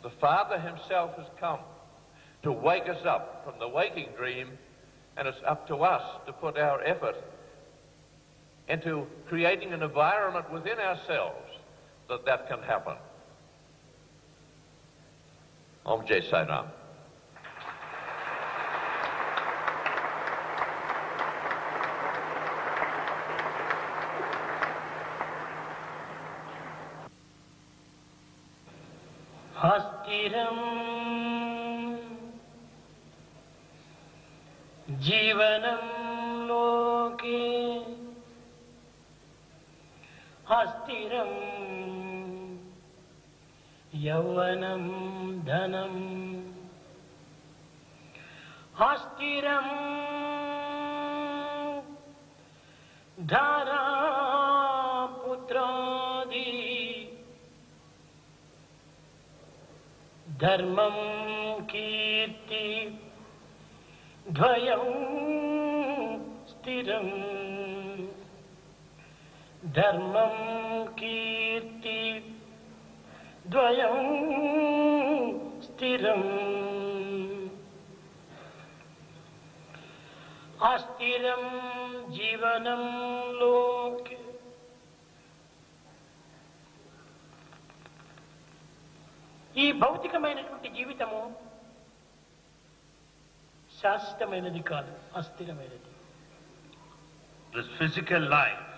The Father himself has come to wake us up from the waking dream, and it's up to us to put our effort into creating an environment within ourselves that can happen. Om Jai Sai Ram. Astiram Jivanam Loke Astiram Yavanam Dhanam Astiram Dhara Putradi Dharmam Kirti Dvayam Stiram Dharmam Kirti Dvayam Stiram Astiram Jivanam Loke. ఈ భౌతికమైనటువంటి జీవితము శాశ్వతమైనది కాదు, అస్థిరమైనది. This physical life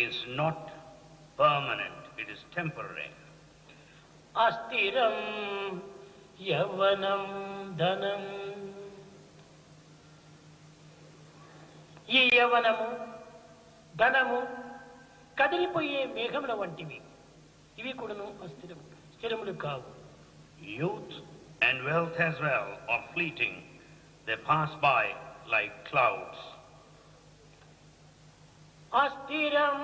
is not permanent, it is temporary. అస్థిరం యవ్వనం ధనం. ఈ యవ్వనము ధనము కదిలిపోయే మేఘముల వంటివి. ఇవి కూడాను అస్థిరము, స్థిరములు కావు. Youth and wealth as well are fleeting. They pass by like clouds. అస్థిరం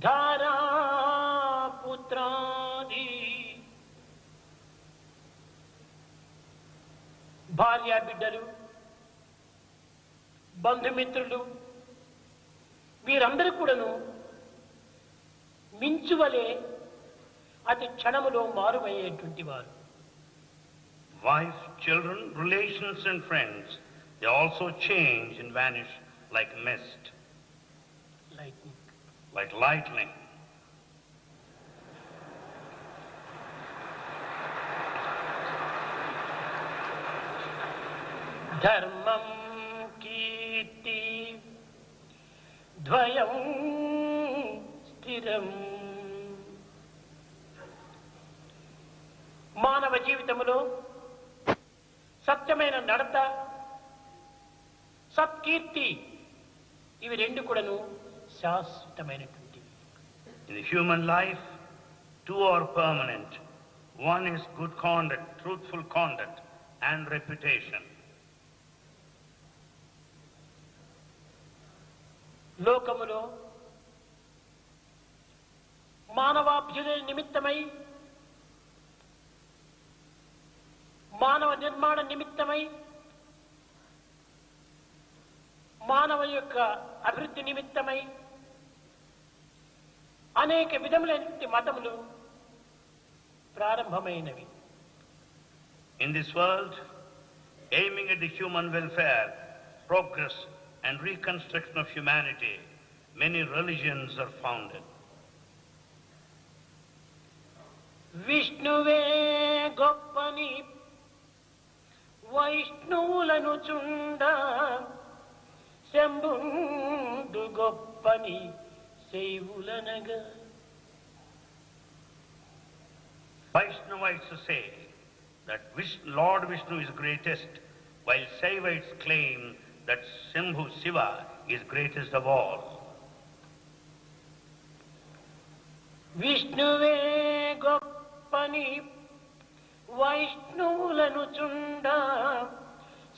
ధారా పుత్రాది. భార్య బిడ్డలు, బంధుమిత్రులు వీరందరూ కూడాను మించువలే అతి క్షణములో మారుమయ్యేటువంటి వారు. Wife, children, relations and friends, they also change and vanish like mist, like lightning. ధర్మం కీర్తి ద్వయం స్థిరం. మానవ జీవితంలో సత్యమైన నడత, సత్కీర్తి ఇవి రెండు కూడాను శాశ్వతమైనటువంటివి. In the human life, two are permanent. One is good conduct, truthful conduct, and reputation. లోకములో మానవాభ్యుదయ నిమిత్తమై, మానవ నిర్మాణ నిమిత్తమై, మానవ యొక్క అభివృద్ధి నిమిత్తమై అనేక విధములైన మతములు ప్రారంభమైనవి. In this world, aiming at the human welfare, progress and reconstruction of humanity, many religions are founded. విష్ణువే గొప్పని వైష్ణువులను చుండ, శంభుండు గొప్పని శైవులనగా. Vaishnavites say that Lord Vishnu is greatest, while Saivites claim that Shambhu Shiva is greatest of all. విష్ణువే గొప్పని వైష్ణువులను చుండ,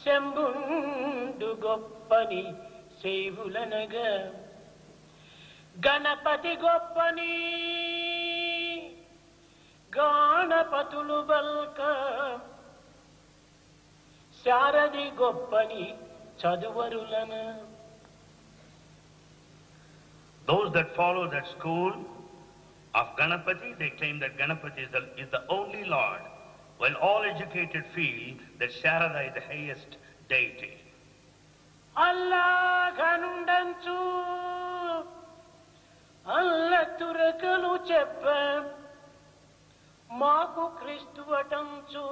శంభుండు గొప్పని శైవులనగా. Ganapati గొప్పని గణపతులు బల్క, శారది గొప్పని చదువరులన. Those that follow that school Of Ganapati, they claim that Ganapati is the only Lord, while all educated feel that Sharada is the highest deity. అల్లాగనుండంచు అల్ల తురకలు చెప్ప మాకు క్రీస్తువటంచు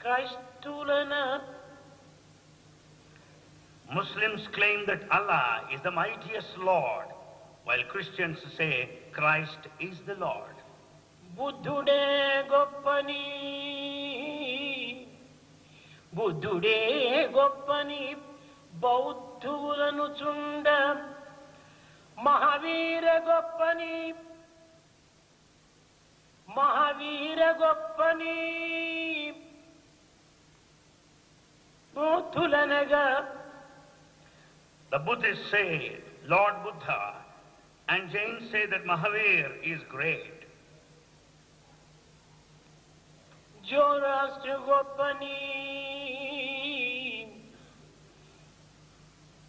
క్రైస్తులన. Muslims claim that Allah is the mightiest Lord, while Christians say Christ is the Lord. బుద్ధుడే గొప్పని బుద్ధుడే గొప్పని బౌద్ధులను చుండ Mahavir గొప్పని Mahavir గొప్పని బౌద్ధులనగా. The Buddhists say Lord Buddha, and Jains say that Mahavir is great. జోరాష్ట్ర గొప్పని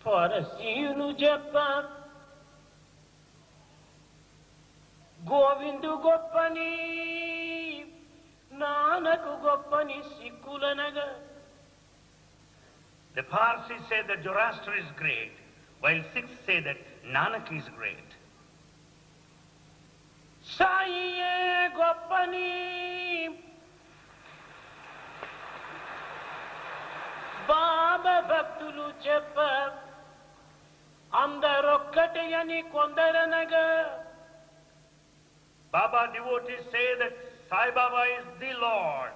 పరశీను చెప్ప Govindu గొప్పని నానకు గొప్పని సిక్కులనగా. The Parsis say that Zoroaster is great, while Sikhs say that Nanak is great. సాయియే గొప్పని బాబా భక్తులు చెప్ప అందరొక్కటే అని కొందరనగా. Baba devotees say that Sai Baba is the Lord,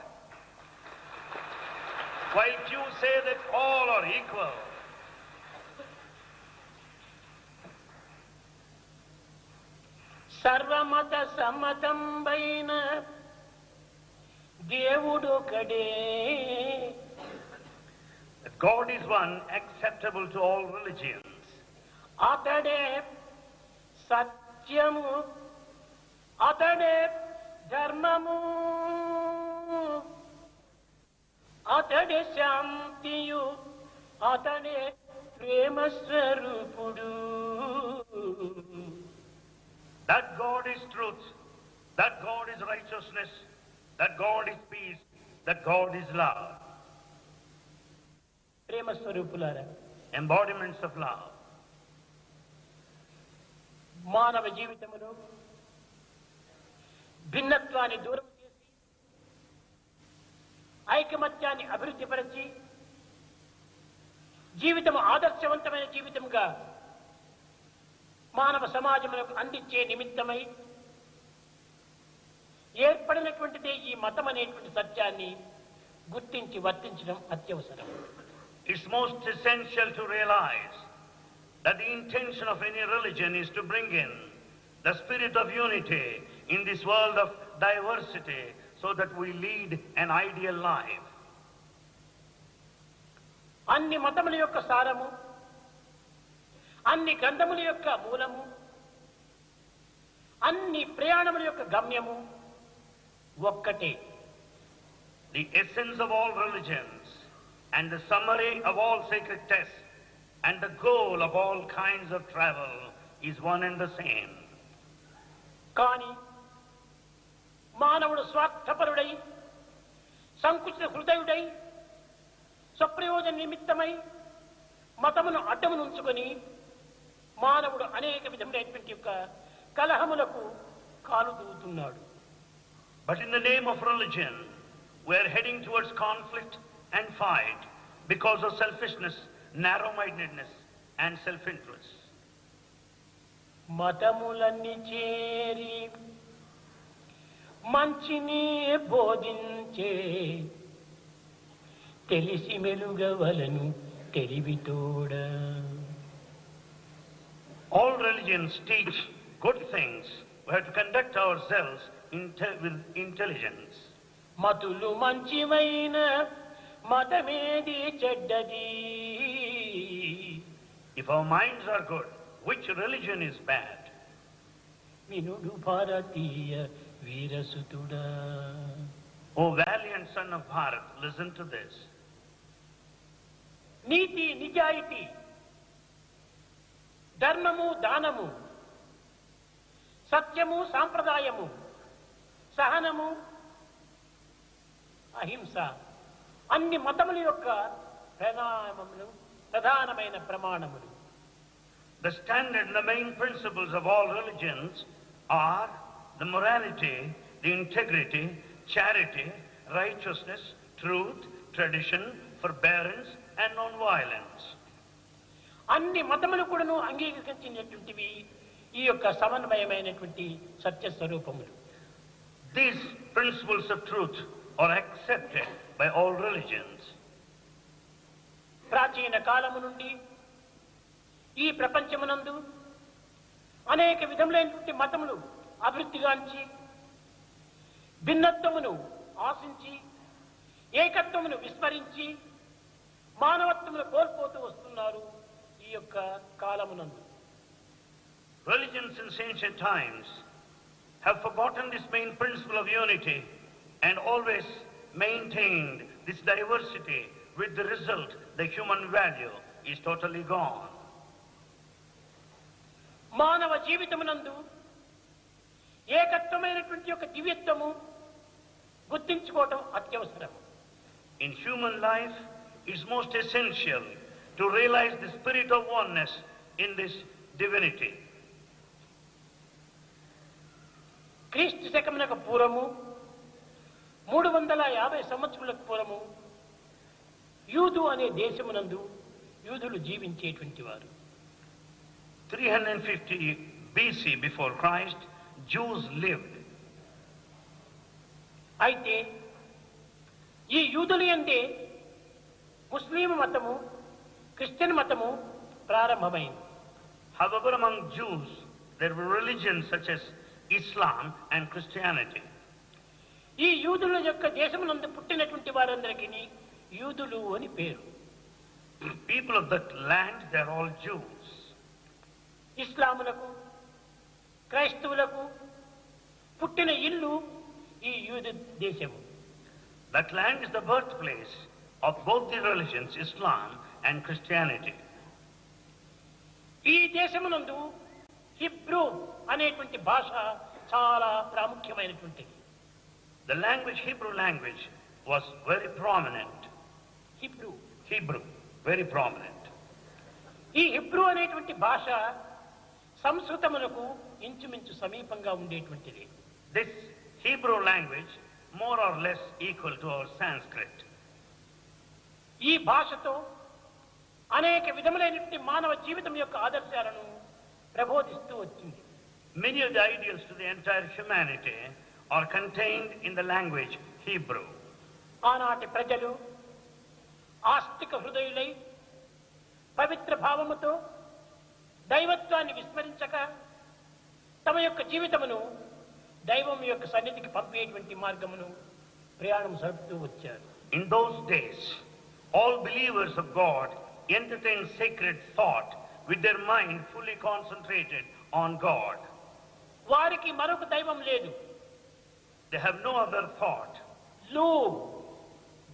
while few say that all are equal. సర్వమత సమ్మతంబైన దేవుడొకడే. That God is one, acceptable to all religions. అతడే సత్యము అతడే ధర్మము అతడే శాంతియు అతడే ప్రేమ స్వరూపుడు. That God is truth, that God is righteousness, that God is peace, that God is love. ప్రేమ స్వరూపులారా, Embodiments of love. మానవ జీవితంలో భిన్నత్వాన్ని దూరం చేసి ఐకమత్యాన్ని అభివృద్ధిపరిచి జీవితం ఆదర్శవంతమైన జీవితంగా మానవ సమాజములకు అందించే నిమిత్తమై ఏర్పడినటువంటిదే ఈ మతం అనేటువంటి సత్యాన్ని గుర్తించి వర్తించడం అత్యవసరం. It's most essential to realize that the intention of any religion is to bring in the spirit of unity in this world of diversity so that we lead an ideal life. అన్ని మతముల యొక్క సారము, అన్ని గ్రంథముల యొక్క మూలము, అన్ని ప్రయాణముల యొక్క గమ్యము ఒక్కటే. The essence of all religions and the summary of all sacred texts and the goal of all kinds of travel is one and the same. కానీ మానవుడు స్వార్థపరుడై సంకుచిత హృదయుడై స్వప్రయోజన నిమిత్తమై మతమును అడ్డమునుంచుకొని మానవుడు అనేక విధములైనటువంటి యొక్క కలహములకు కాలు దూతున్నాడు. But in the name of religion, we are heading towards conflict and fight because of selfishness, narrow-mindedness and self-interest. మతములన్నీ చేరి మంచిని బోధించే తెలిసి మెలుగవలను తెలివితోడ. All religions teach good things. We have to conduct ourselves with intelligence. మతులు మంచివైన మతమేది చెడ్డది. If our minds are good, which religion is bad? వినుడు భారతీయ వీరసుతుడా. O valiant son of Bharat, listen to this. నీతి నిజాయితీ, ధర్మము దానము, సత్యము, సాంప్రదాయము, సహనము, అహింస అన్ని మతముల యొక్క ప్రధానమైన ప్రమాణములు. The standard and the main principles of all religions are the morality, the integrity, charity, righteousness, truth, tradition, forbearance and non-violence. అన్ని మతములు కూడాను అంగీకరించినటువంటివి ఈ యొక్క సమన్వయమైనటువంటి సత్య స్వరూపములు. These principles of truth are accepted by all religions. ప్రాచీన కాలము నుండి ఈ ప్రపంచమునందు అనేక విధములైనటువంటి మతములు అభివృద్ధిగాంచి భిన్నత్వమును ఆశించి ఏకత్వమును విస్మరించి మానవత్వమును కోల్పోతూ వస్తున్నారు ఈ యొక్క కాలమునందు. Religions in ancient times have forgotten this main principle of unity and always maintained this diversity, with the result the human value is totally gone. మానవ జీవితమునందు ఏకత్వమైనటువంటి యొక్క దివ్యత్వము గుర్తించుకోవడం అత్యవసరం. In human life, it's most essential to realize the spirit of oneness in this divinity. క్రీస్తు శకమునకు పూర్వము 350 సంవత్సరాలకు పూర్వము యూదు అనే దేశమునందు యూదులు జీవించేటువంటి వారు. 350 BC before Christ, Jews lived. అయితే ఈ యూదులు అంటే ముస్లిం మతము, క్రిస్టియన్ మతము ప్రారంభమైంది. However, among Jews, there were religions such as Islam and Christianity. ఈ యూదుల యొక్క దేశమునందు పుట్టినటువంటి వారందరికీ యూదులు అని పేరు. People of that land, they are all Jews. ఇస్లాములకు, క్రైస్తవులకు పుట్టిన ఇల్లు ఈ యూదు దేశము. That land is the birthplace of both the religions, Islam and Christianity. ఈ దేశమునందు హిబ్రూ అనేటువంటి భాష చాలా ప్రాముఖ్యమైనటువంటిది. The language, Hebrew language, was very prominent. Hebrew, very prominent. ఈ హిబ్రూ అనేటువంటి భాష సంస్కృతమునకు ఇంచుమించు సమీపంగా ఉండేటువంటిది. This Hebrew language more or less equal to our Sanskrit. ఈ భాషతో అనేక విధములైనటువంటి మానవ జీవితం యొక్క ఆదర్శాలను ప్రబోధిస్తూ వచ్చింది. Many of the ideals to the entire humanity are contained in the language Hebrew. ఆనాటి ప్రజలు ఆస్తిక హృదయులై పవిత్ర భావముతో దైవత్వాన్ని విస్మరించక తమ యొక్క జీవితమును దైవం యొక్క సన్నిధికి పంపేటువంటి మార్గమును ప్రయాణం సరుపుతూ వచ్చారు. In those days, all believers of God entertain sacred thought with their mind fully concentrated on God. వారికి మరొక దైవం లేదు. They have no other thought. లూ,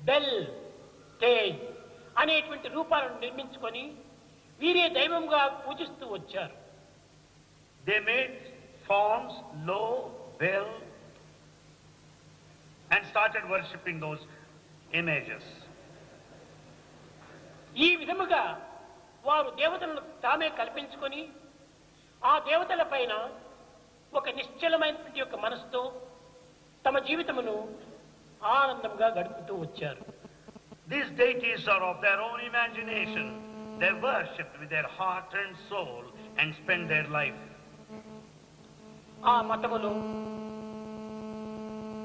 బెల్, తేజ్ అనేటువంటి రూపాలను నిర్మించుకొని వీరే దైవంగా పూజిస్తూ వచ్చారు. They made forms, Lo, Bel, and started worshipping those images. ఈ విధముగా వారు దేవతలను తామే కల్పించుకొని ఆ దేవతల పైన ఒక నిశ్చలమైనటువంటి యొక్క మనసుతో తమ జీవితమును ఆనందంగా గడుపుతూ వచ్చారు. These deities are of their own imagination. They worshipped with their heart and soul and spend their life. ఆ మతములో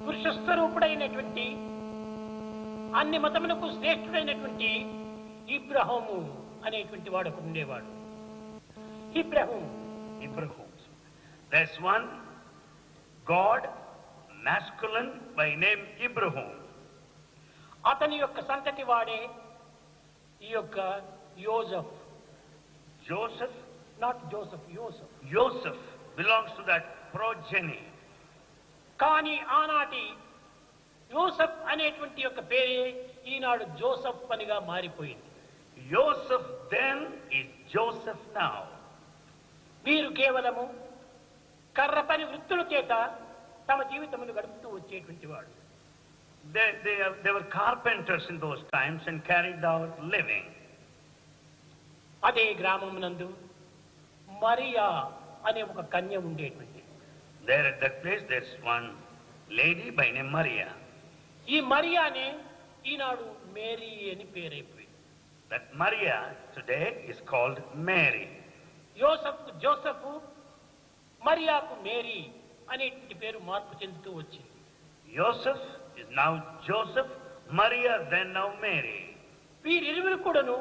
పురుషస్వరూపుడైనటువంటి అన్ని మతములకు శ్రేష్ఠుడైనటువంటి ఇబ్రాహీము అనేటువంటి వాడు ఉండేవాడు. Ibrahim. There's one God, masculine, by name Ibrahim. అతని యొక్క సంతతి వాడే ఈ యొక్క యోసెఫ్. Joseph? Not Joseph, Joseph. Joseph belongs to that progeny. కానీ ఆనాటి యోసెఫ్ అనేటువంటి యొక్క పేరే ఈనాడు జోసెఫ్ పనిగా మారిపోయింది. Joseph then is Joseph now. వీరు కేవలము కర్ర పని వృత్తుల చేత తమ జీవితమును గడుపుతూ వచ్చేటువంటి వాడు. They were carpenters in those times and carried out living. అదే గ్రామమునందు మరియా అనే ఒక కన్య ఉండేటువంటి. There at that place there's one lady by name Maria. ఈ మరియానే ఈనాడు మేరీ అని పేరైపోయింది. That Maria today is called Mary. Joseph మరియాకు మేరీ అనేటువంటి పేరు మార్పు చెందుతూ వచ్చింది. Joseph is now Joseph, Maria then now Mary. వీరిరువురు కూడాను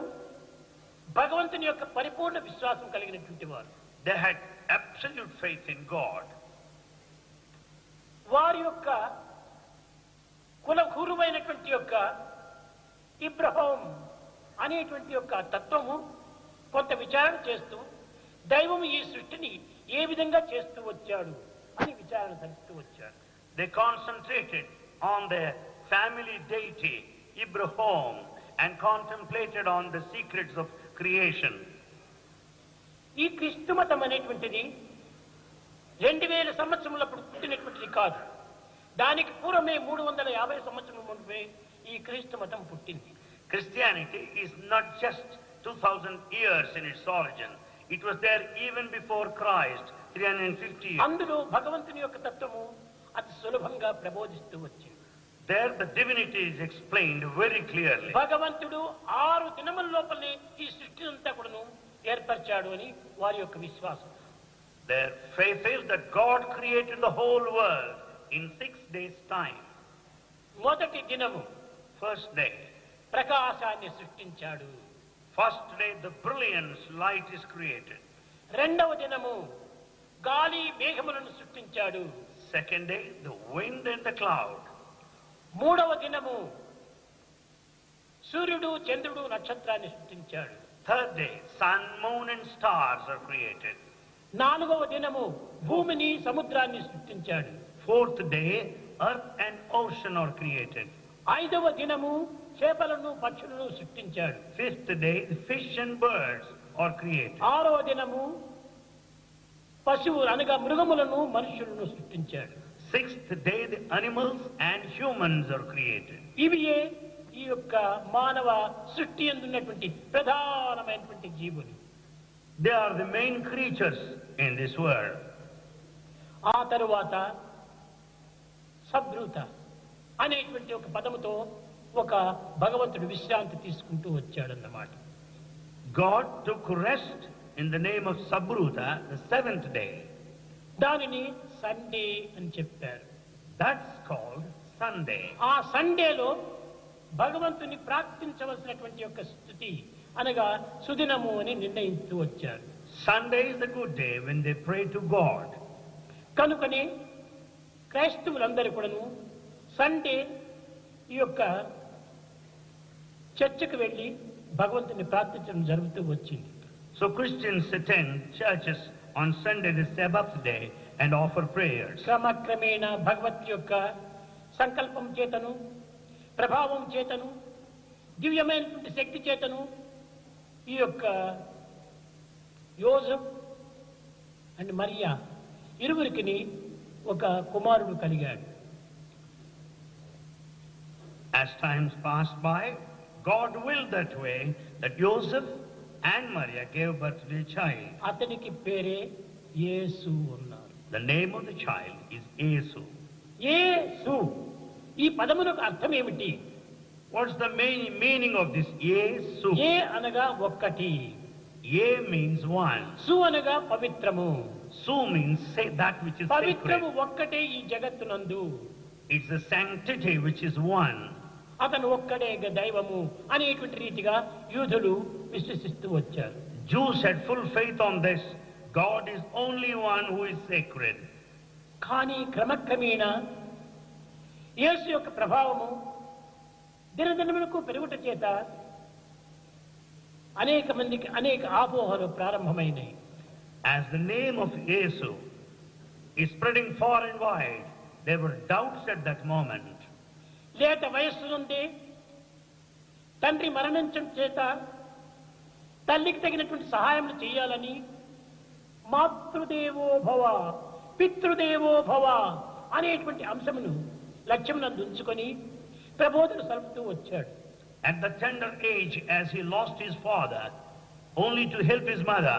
భగవంతుని యొక్క పరిపూర్ణ విశ్వాసం కలిగినటువంటి వారు. They had absolute faith in God. వారి యొక్క కులగురువైనటువంటి యొక్క ఇబ్రహీం అనేటువంటి యొక్క తత్వము కొంత విచారణ చేస్తూ దైవము ఈ సృష్టిని ఏ విధంగా చేస్తూ వచ్చాడు అని విచారణ సరిస్తూ వచ్చాడు. They concentrated on their family deity, Ibrahim, and contemplated on the secrets of creation. ఈ క్రీస్తు మతం అనేటువంటిది 2000 సంవత్సరములప్పుడు పుట్టినటువంటిది కాదు. దానికి పూర్వమే 350 సంవత్సరముల ముందే ఈ క్రీస్తు మతం పుట్టింది. Christianity is not just 2000 years in its origin. It was there even before Christ, 350 years. అందులో భగవంతుని యొక్క తత్వము అతి సులభంగా ప్రబోధిస్తూ వచ్చింది. There the divinity is explained very clearly. భగవంతుడు 6 దినముల లోపలనే ఈ సృష్టిని అంతా కూడాను ఏర్పరిచాడు అని వారి యొక్క విశ్వాసం. Their faith is that God created the whole world in 6 days' time. మొదటి దినము First day. ప్రకాశాన్ని సృష్టించాడు. First day the brilliance light is created. రెండవ దినము గాలి మేఘములను సృష్టించాడు. Second day the wind and the cloud. మూడవ దినము సూర్యుడు చంద్రుడు నక్షత్రాన్ని సృష్టించాడు. Third day sun, moon and stars are created. నాలుగవ దినము భూమిని సముద్రాన్ని సృష్టించాడు. Fourth day earth and ocean are created. ఐదవ దినము చేపలను పక్షులను సృష్టించాడు. Fifth day the fish and birds are created. ఆరవ దినము పశువులు అనగా మృగములను మనుషులను సృష్టించాడు. Sixth day the animals and humans are created. ఇవియే ఈ యొక్క మానవ సృష్టి అందున్నటువంటి ప్రధానమైనటువంటి జీవులు. They are the main creatures in this world. ఆ తరువాత సబ్రూత అనేటువంటి ఒక పదముతో ఒక భగవంతుడు విశ్రాంతి తీసుకుంటూ వచ్చాడన్నమాట. God took rest in the name of Sabruta, the 7th day. దానిని సండే అని చెప్పారు. That's called Sunday. ఆ సండేలో భగవంతుని ప్రార్థించవలసినటువంటి యొక్క స్థుతి అనగా సుదినము అని నిర్ణయిస్తూ వచ్చారు. Sunday is the good day when they pray to God. కనుకనే క్రైస్తవులందరూ కూడాను సండే ఈ యొక్క చర్చకు వెళ్ళి భగవంతుని ప్రార్థించడం జరుగుతూ వచ్చింది. So Christians attend churches on Sunday, the Sabbath day, and offer prayers. క్రమక్రమేణ భగవత్ యొక్క సంకల్పం చేతను ప్రభావం చేతను దివ్యమైనటువంటి శక్తి చేతను ఈ యొక్క యోసెఫ్ అండ్ మరియా ఇరువురికి ఒక కుమారుడు కలిగాడు. As times passed by, God willed that way that Joseph and Maria gave birth to a child. అతనికి పేరే యేసు అన్నారు. The name of the child is Yesu. యేసు ఈ పదమునకు అర్థం ఏమిటి? What's the main meaning of this Yesu? ఏ అనగా ఒక్కటి, Ye means one. సు అనగా పవిత్రము. Su means say that which is పవిత్రము sacred. ఒక్కటే ఈ జగత్తునందు. It's the sanctity which is one. అతను ఒక్కడే దైవము అనేటువంటి రీతిగా యూదులు విశ్వసిస్తూ వచ్చారు. Jews had full faith on this. God is only one who is sacred. కానీ క్రమక్రమేణా యేసు యొక్క ప్రభావము దినదినములకు పెరుగుట చేత అనేక మందికి అనేక ఆపోహలు ప్రారంభమైనాయి. As the name of Yesu is spreading far and wide, there were doubts at that moment. లేత వయస్సు నుండి తండ్రి మరణించడం చేత తల్లికి తగినటువంటి సహాయం చేయాలని మాతృదేవో భవ పితృదేవో భవ అనేటువంటి అంశమును లక్ష్యమునందు ఉంచుకొని ప్రబోధన సలుపుతూ వచ్చాడు. At the tender age, as he lost his father, only to help his mother,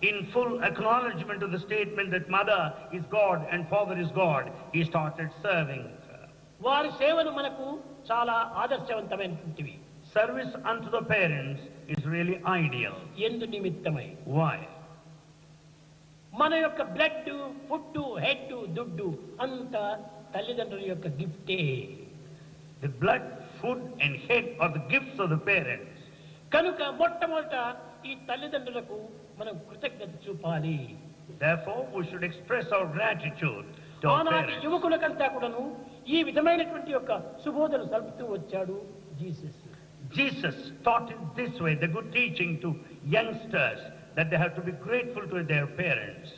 in full acknowledgement of the statement that mother is God and father is God, he started serving her. వారి సేవలు మనకు చాలా ఆదర్శవంతమైనటువంటివి. Service unto the parents is really ideal. ఎందు నిమిత్తమై Why? మన యొక్క blood, food, head, దుడ్డు అంత తల్లిదండ్రుల యొక్క గిఫ్టే. The blood, food and head are the gifts of the parents. కనుక మొట్టమొదట ఈ తల్లిదండ్రులకు మనం కృతజ్ఞత చూపాలి. Therefore, we should express our gratitude to our ఆనాటి parents. యువకులకంతా కూడాను ఈ విధమైనటువంటి యొక్క సుబోధలు సలుపుతూ వచ్చాడు Jesus. Jesus taught in this way the good teaching to youngsters that they have to be grateful to their parents.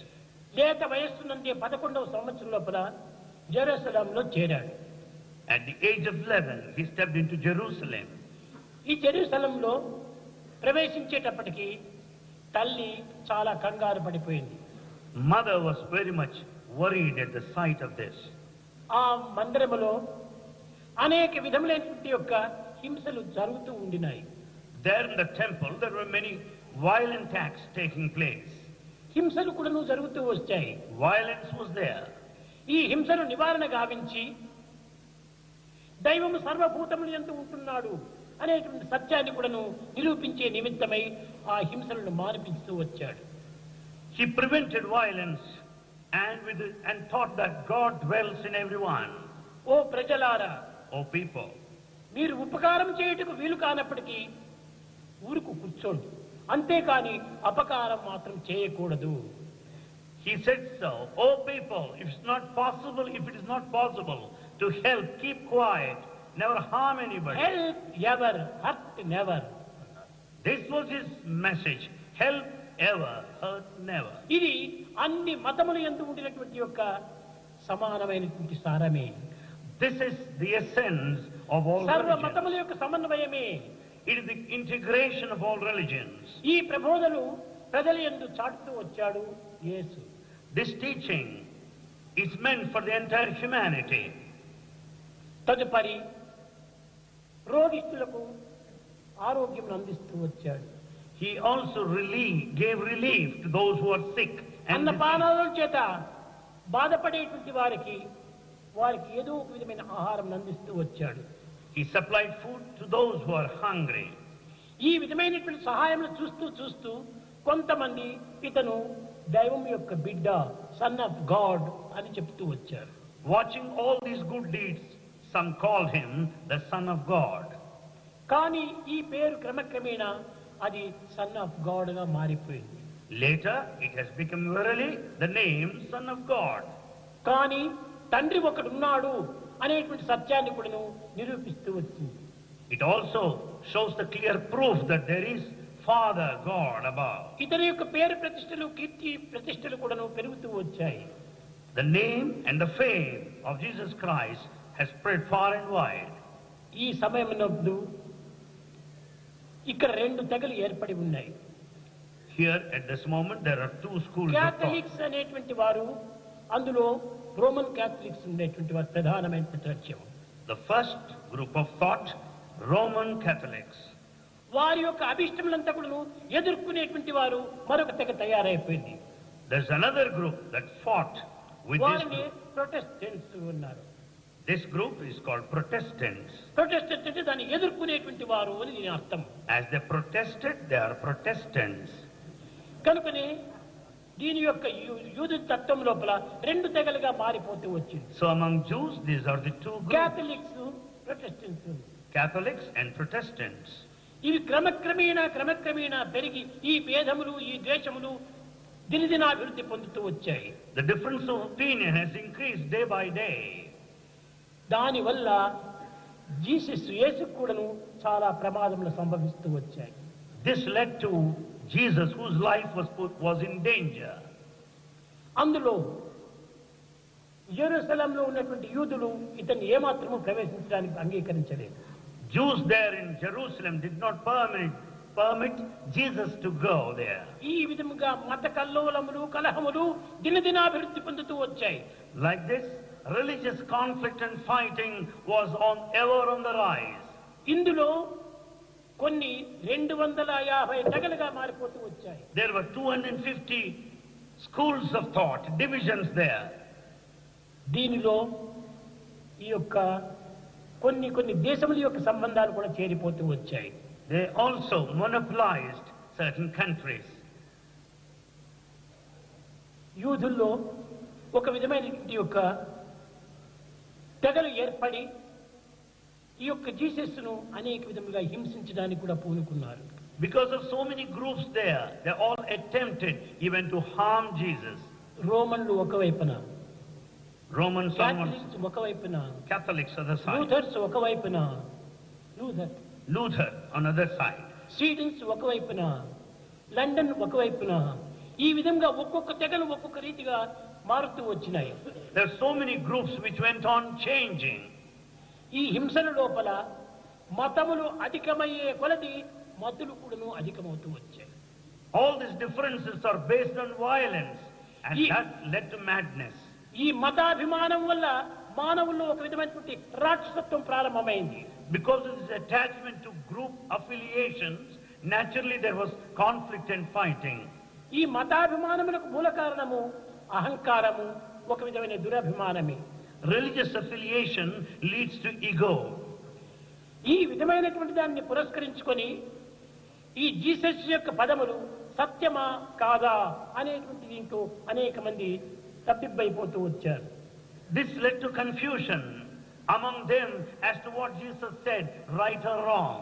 లేత వయస్సు నుండి 11వ సంవత్సరం లోపల జెరూసలంలో చేరాడు. At the age of 11, he stepped into Jerusalem. ఈ జెరూసలంలో ప్రవేశించేటప్పటికి తల్లి చాలా కంగారు పడిపోయింది. Mother was very much worried at the sight of this. ఆ మందిరములో అనేక విధములైనటువంటి యొక్క హింసలు జరుగుతూ ఉండినాయి. There in the temple, there were many violent acts taking place. హింసలు కూడాను జరుగుతూ వచ్చాయి. Violence was there. ఈ హింసను నివారణ గావించి దైవము సర్వభూతములు యందు ఉంటున్నాడు అనేటువంటి సత్యాన్ని కూడాను నిరూపించే నిమిత్తమై ఆ హింసలను మాన్పిస్తూ వచ్చాడు. He prevented violence and taught that God dwells in everyone. ఓ ప్రజలారా, O people, మీరు ఉపకారం చేయుటకు వీలు కానప్పటికీ ఊరుకు కూర్చోండి, అంతేకాని అపకారం మాత్రం చేయకూడదు. he said so. O people, if it is not possible to help, keep quiet, never harm anybody. Help ever, hurt never. This was his message. Help ever, hurt never. ఇది అన్ని మతముల యందు ఉండినటువంటి యొక్క సమానమైనటువంటి సారమే. This is the essence of all సర్వ religions. మతముల యొక్క సమన్వయమే. It is the integration of all religions. ఈ ప్రబోధలు ప్రజల యందు చాటుతూ వచ్చాడు యేసు. This teaching is meant for the entire humanity. తదుపరి రోగిష్ఠులకు ఆరోగ్యం అందిస్తూ వచ్చాడు. He also gave relief to those who are sick and diseased. అన్నపానాల చేత బాధపడేటువంటి వారికి ఏదో ఒక విధమైన ఆహారం అందిస్తూ వచ్చాడు. He supplied food to those who are hungry. ఈ విధమైనటువంటి సహాయం చూస్తూ కొంతమంది ఇతను దైవం యొక్క బిడ్డ, సన్ ఆఫ్ గాడ్ అని చెప్తూ వచ్చారు. Watching all these good deeds, some called him the Son of God. కానీ ఈ పేరు క్రమక్రమేణా అది సన్ ఆఫ్ గాడ్ గా మారిపోయింది. Later, it has become verily the name Son of God. కానీ తండ్రి ఒకడున్నాడు అనేటువంటి సత్యాన్ని కూడా నిరూపిస్తూ వచ్చింది. It also shows the clear proof that there is Father God above. ఇతని యొక్క పేరు ప్రతిష్టలు, కీర్తి ప్రతిష్టలు కూడా పెరుగుతూ వచ్చాయి. The name and the fame of Jesus Christ has spread far and wide. ఈ సమయమునందు ఇక్కడ 2 తెగలు ఏర్పడి ఉన్నాయి. Here at this moment there are 2 schools of thought. Catholics అనేటువంటి వారు, అందులో రోమన్ క్యాథలిక్స్ ఉండేటువంటి వారు ప్రధానమైనటువంటి లక్ష్యం. The first group of thought, Roman Catholics. వారి యొక్క అభిష్టములంతా కూడా ఎదుర్కొనేటువంటి వారు మరొక తెగ తయారైపోయింది. There's another group that fought with this వారిని group. ప్రొటెస్టెంట్స్ ఉన్నారు. This group is called Protestants. Protestants అంటే దాన్ని ఎదుర్కొనేటువంటి వారు అని దీని అర్థం. As they protested, they are Protestants. కనుకనే దీని యొక్క యూదు తత్వం లోపల 2 తెగలుగా మారిపోతూ వచ్చింది. So among Jews, these are the 2 groups, Catholics, Protestants. Catholics and Protestants. ఇవి క్రమక్రమేణా పెరిగి ఈ భేదములు, ఈ ద్వేషములు దినదినాభివృద్ధి పొందుతూ వచ్చాయి. The difference of opinion has increased day by day. దానివల్ల జీసస్ యేసు కూడాను చాలా ప్రమాదములు సంభవిస్తూ వచ్చాయి. This led to Jesus, whose life was in danger. అందులో యెరూషలేంలో ఉన్నటువంటి యూదులు ఇతన్ని ఏమాత్రము ప్రవేశించడానికి అంగీకరించలేదు. Jews there in Jerusalem did not permit permit Jesus to go there. ఈ విధముగా మత కల్లోలములు కలహములు దినదినాభివృద్ధి పొందుతూ వచ్చాయి. Like this, religious conflict and fighting was ever on the rise. ఇందులో కొన్ని 250 తెగలుగా మారిపోతూ వచ్చాయి. There were 250 schools of thought, divisions there. దీనిలో ఈ యొక్క కొన్ని దేశముల యొక్క సంబంధాలు కూడా చేరిపోతూ వచ్చాయి. They also monopolized certain countries. యూదుల్లో ఒక విధమైనటువంటి యొక్క తెగలు ఏర్పడి ఈ యొక్క జీసస్ను అనేక విధములుగా హింసించడానికి కూడా పూనుకున్నారు. Because of so many groups there, they all attempted even to harm Jesus. రోమన్లు ఒకవైపున, Romans, క్యాథలిక్స్ ఒకవైపున, Catholics on the side, లూథర్స్ ఒకవైపున, Luther on the other side, స్వీడన్స్ ఒకవైపున, లండన్ ఒకవైపున, ఈ విధంగా ఒక్కొక్క తెగలు ఒక్కొక్క రీతిగా మారుతూ వచ్చినాయి. there are so many groups which went on changing. ఈ హింసల లోపల మతములు అధికమయ్యే కొలది మతులు కూడాను అధికమవుతూ వచ్చాయి. All these differences are based on violence, and that led to madness. ఈ మతాభిమానం వల్ల మానవుల్లో ఒక విధమైనటువంటి రాక్షసత్వం ప్రారంభమైంది. Because of this attachment to group affiliations, naturally there was conflict and fighting. ఈ మతాభిమానములకు మూల కారణము అహంకారము, ఒక విధమైన దురభిమానమే. Religious affiliation leads to ego. ఈ విధమైనటువంటి దాన్ని పురస్కరించుకొని ఈ జీసస్ యొక్క పదములు సత్యమా కాదా అనేటువంటి దీంతో అనేక మంది తప్పిబ్బైపోతూ వచ్చారు. This led to confusion among them as to what Jesus said, right or wrong.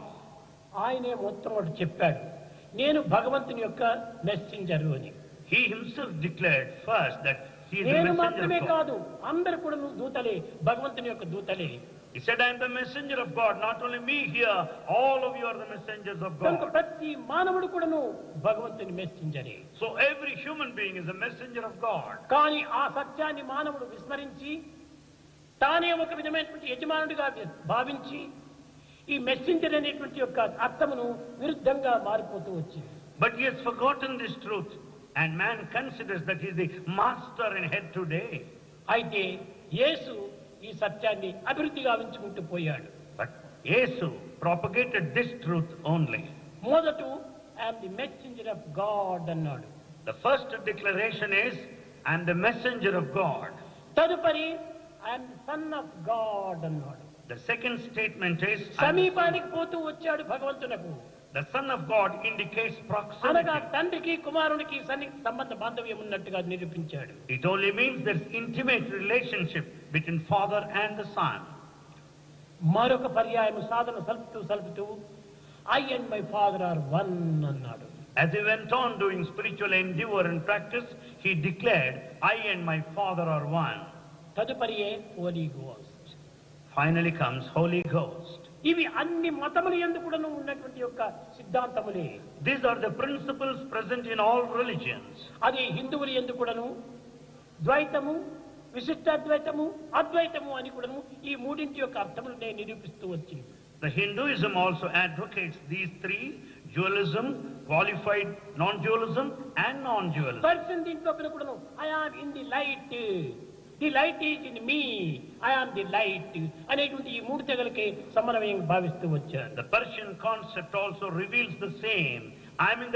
ఆయనే మొత్తం ఒకటి చెప్పాడు, నేను భగవంతుని యొక్క మెసెంజరు అని. He himself declared first that he is the నేను messenger మాత్రమే of God. కాదు, అందరు కూడా దూతలే, భగవంతుని యొక్క దూతలే. He said, I am the messenger of God. Not only me here, all of you are the messengers of కనుక God. ప్రతి మానవుడు కూడాను భగవంతుని మెసెంజరే. So every human being is a messenger of God. కానీ ఆ సత్యాన్ని మానవుడు విస్మరించి తానే ఒక విధమైనటువంటి యజమానుడిగా భావించి ఈ మెసెంజర్ అనేటువంటి యొక్క అర్థమును విరుద్ధంగా మారిపోతూ వచ్చింది. But he has forgotten this truth, and man considers that he is the master and head today. అయితే యేసు ఈ సత్యాన్ని అభివృద్ధి గావించుకుంటూ పోయాడు. But Jesus propagated this truth only. మొదట I am the messenger of God అన్నాడు. The first declaration is, I am the messenger of God. తదుపరి I am the son of God అన్నాడు. The second statement is, సమీపానికి పోతూ వచ్చాడు భగవంతునకు. the Son of God indicates అనగా proximity. తండ్రికి కుమారునికి సంబంధ బాంధవ్యం ఉన్నట్టుగా నిరూపించాడు. It only means there is intimate relationship between Father and the Son. మరొక పర్యాయం సాధన సల్పుతూ I and my father are one అన్నాడు. As he went on doing spiritual endeavor and practice, he declared, I and my Father are one. తదుపరియే holy ghost. Finally comes Holy Ghost. ఇవి అన్ని మతముల యందు కూడాను ఉన్నటువంటి యొక్క సిద్ధాంతములే. These are the principles present in all religions. అది హిందువుల యందు కూడాను ద్వైతము, విశిష్టాద్వైతము, అద్వైతము అని కూడాను ఈ మూడింటి యొక్క అర్థములనే నిరూపిస్తూ వచ్చింది. The Hinduism also advocates these three: dualism, qualified non-dualism, and non-dualism. Person దీంట్లో కూడాను I am in the light, the light is in me, I am the light అనేటువంటి ఈ మూడు తెగలకి సమన్వయం భావిస్తూ వచ్చారు. The Persian concept also reveals the same. I am in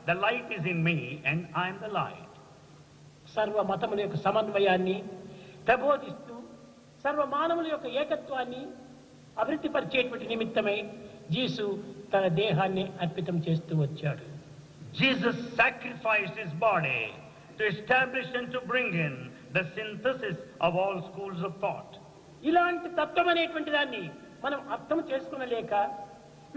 the light is in me, and I am the light. సర్వ మతముల యొక్క సమన్వయాన్ని ప్రబోధిస్తూ సర్వ మానవుల యొక్క ఏకత్వాన్ని అభివృద్ధి పరిచేటువంటి నిమిత్తమై యేసు తన దేహాన్ని అర్పితం చేస్తూ వచ్చాడు. Jesus sacrificed his body to establish and to bring in the synthesis of all schools of thought. ఇలాంటి తత్వం అనేటువంటి దాన్ని మనం అర్థం చేసుకునలేక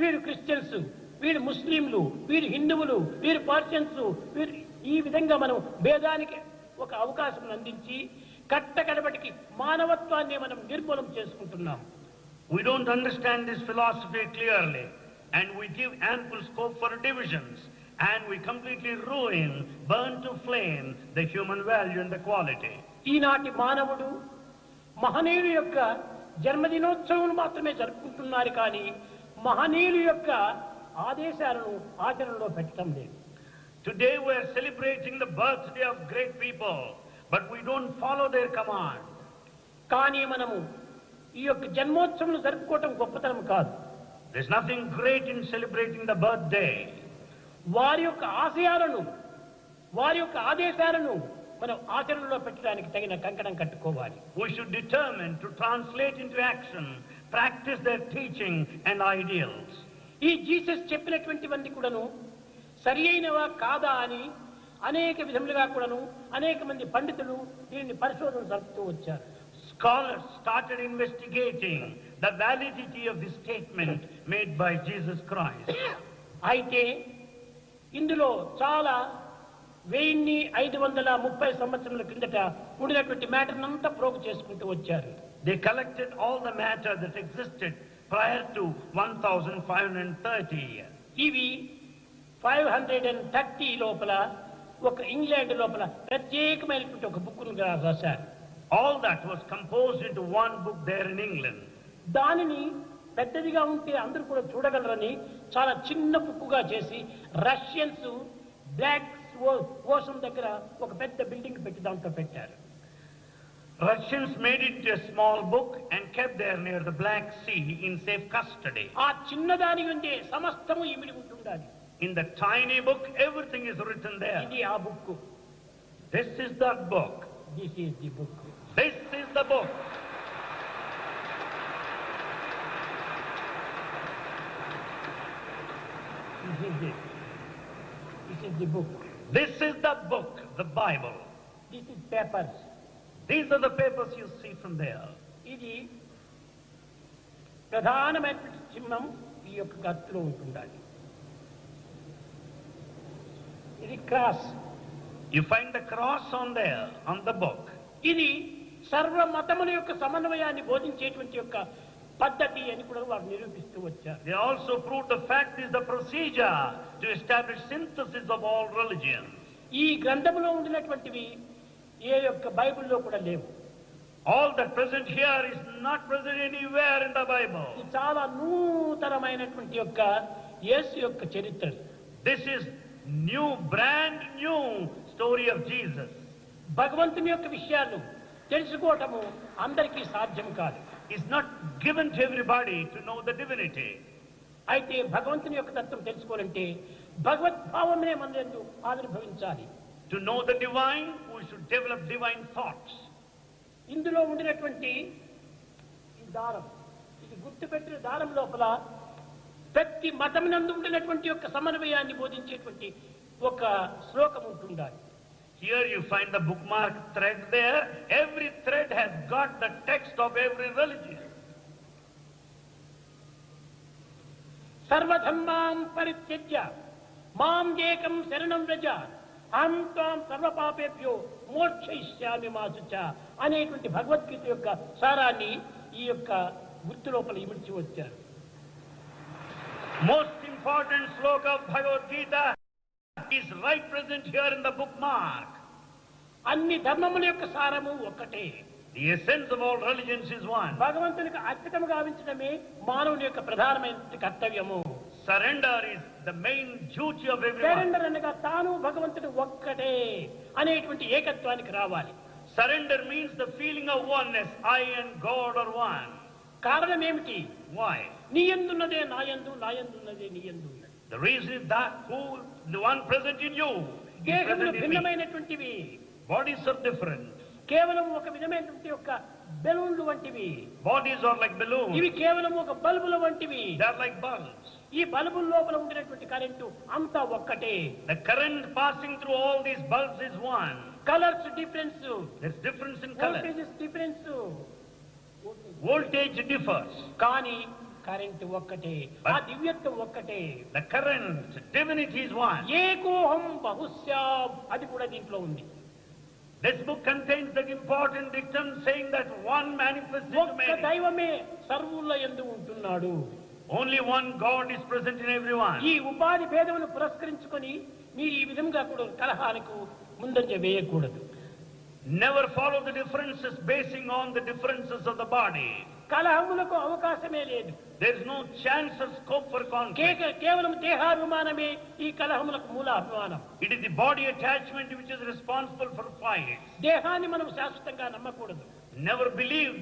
వీరు క్రిస్టియన్స్, వీరు ముస్లింలు, వీరు హిందువులు, వీరు పర్షియన్స్, వీరు ఈ విధంగా మనం భేదానికి ఒక అవకాశం అందించి కట్టకడబడికి మానవత్వాన్ని మనం నిర్మూలం చేసుకుంటున్నాం. We don't understand this philosophy clearly, and we give ample scope for divisions, and we completely ruin, burn to flame the human value and the quality. ఈనాటి మానవుడు మహనీయుల యొక్క జన్మదినోత్సవం మాత్రమే జరుపుకుంటున్నారు, కానీ మహనీయుల యొక్క ఆదేశాలను ఆచరణలో పెట్టడం లేదు. Today we are celebrating the birthday of great people, but we don't follow their command. కానీ మనము ఈ యొక్క జన్మోత్సవం జరుపుకోవటం గొప్పతనం కాదు. There's nothing great in celebrating the birthday. వారి యొక్క ఆశయాలను, వారి యొక్క ఆదేశాలను మనం ఆచరణలో పెట్టడానికి తగిన కంకణం కట్టుకోవాలి. We should determine to translate into action, practice their teaching and ideals. ఈ జీసస్ చెప్పినటువంటివన్నీ కూడాను సరి అయినవా కాదా అని అనేక విధములుగా కూడాను అనేక మంది పండితులు దీనిని పరిశోధన జరుపుతూ వచ్చారు. Scholars started investigating the validity of this statement made by Jesus Christ. అయితే ఇందులో చాలా 1530 సంవత్సరాల క్రిందట ఉండినటువంటి మ్యాటర్ అంతా ప్రోగు చేసుకుంటూ వచ్చారు. They collected all the matter that existed prior to 1530 years. ఇవి 530 లోపల ఒక ఇంగ్లాండ్ లోపల ప్రత్యేకమైనటువంటి ఒక బుక్ రాశారు. All that was composed into one book there in England. దానిని పెద్దదిగా ఉంటే అందరూ కూడా చూడగలరని చాలా చిన్న బుక్కుగా చేసి రష్యన్స్ బ్లాక్ ఓషన్ దగ్గర ఒక పెద్ద బిల్డింగ్ పెట్టి దాంట్లో పెట్టారు. Russians made it a small book and kept there near the Black Sea in safe custody. ఆ చిన్నదాని ఉండే సమస్తము ఇమిడి ఉంటుండాలి. In the tiny book, everything is written there. ఇది ఆ book. This is the book. This is the book. This is the book. This is the book. This is the book, the Bible. This is papers. These are the papers you see from there. ఇది ప్రధానమైనటువంటి చిహ్నం ఈ యొక్క గత్తులో ఉంటుండాలి. ఇది cross. You find the cross on there, on the book. ఇది సర్వ మతముల యొక్క సమన్వయాన్ని బోధించేటువంటి యొక్క పద్ధతి అని కూడా వారు నిరూపిస్తూ వచ్చారు. They also proved the fact is the procedure to establish synthesis of all religions. ఈ గ్రంథములో ఉండినటువంటివి ఏ యొక్క బైబిల్లో కూడా లేవు. All that present here is not present anywhere in the Bible. ఇది చాలా నూతనమైనటువంటి యొక్క యేసు యొక్క చరిత్ర. This is new, brand new story of Jesus. భగవంతుని యొక్క విషయాలు తెలుసుకోవటము అందరికీ సాధ్యం కాదు. It's not given to everybody to know the divinity. అయితే భగవంతుని యొక్క తత్వం తెలుసుకోవాలంటే భగవద్భావమే మనయందు ఆవిర్భవించాలి. To know the divine, we should develop divine thoughts. ఇందులో ఉండినటువంటి ఈ దారం, ఇది గుర్తుపెట్టిన దారం లోపల ప్రతి మతమునందు ఉండినటువంటి యొక్క సమన్వయాన్ని బోధించేటువంటి ఒక శ్లోకం ఉంటుండాలి. Here you find the bookmark thread there. Every thread has got the text of every religion. సర్వధర్మాం పరిత్యజ్య మాం ఏకం శరణం వ్రజ అహం త్వాం సర్వపాపేభ్యో మోక్షయిష్యామి మా శుచ అనేటువంటి భగవద్గీత యొక్క సారాన్ని ఈ యొక్క గుర్తు లోపల ఇమిడ్చి వచ్చారు. Most important sloka of Bhagavad Gita is right present here in the bookmark. అన్ని ధర్మముల యొక్క సారము ఒక్కటే. The essence of all religions is one. భగవంతునికి అర్పితము గావించడమే మానవుని యొక్క ప్రధానమైన కర్తవ్యము. Surrender is the main duty of everyone. Surrender అనగా తాను భగవంతుడు ఒక్కటే అనేటువంటి ఏకత్వానికి రావాలి. Surrender means the feeling of oneness. I and God are one. కారణం ఏమిటి? Why? నీ యందున్నదే నా యందు, నా యందున్నదే నీ యందు. The reason is that the one present in you is దేహములు present in me. భిన్నమైనటువంటివి. Bodies are different. కేవలం ఒక విధమైనటువంటి యొక్క బెలూన్లు వంటివి. Bodies are like balloons. ఇవి కేవలం ఒక బల్బుల వంటివి. They are like bulbs. ఈ బల్బుల లోపల ఉండినటువంటి కరెంటు అంతా ఒక్కటే. The current passing through all these bulbs is one. Colours difference, There's difference in color. Voltages difference, Voltage differs. కానీ కరెంటు ఒక్కటే, ఆ దివ్యత్వం ఒక్కటే. The current, divinity is one. ఏకోహం బహుశ్యాం అది కూడా దీంట్లో ఉంది. This book contains the important dictum saying that one manifests into ఒక్క many. దైవమే సర్వుల యందు ఉంటున్నాడు. Only one God is present in everyone. ఈ ఉపాధి భేదమును పురస్కరించుకొని మీరు ఈ విధంగా కూడా కలహానికి ముందంజ వేయకూడదు. Never follow the differences basing on the differences of the body. కలహములకు అవకాశమే లేదు. There is no chance or scope for conflict. కేవలం దేహాభిమానమే ఈ కలహములకు మూలాభిమానం. It is the body attachment which is responsible for fights. దేహాన్ని మనం శాశ్వతంగా నమ్మకూడదు. Never believe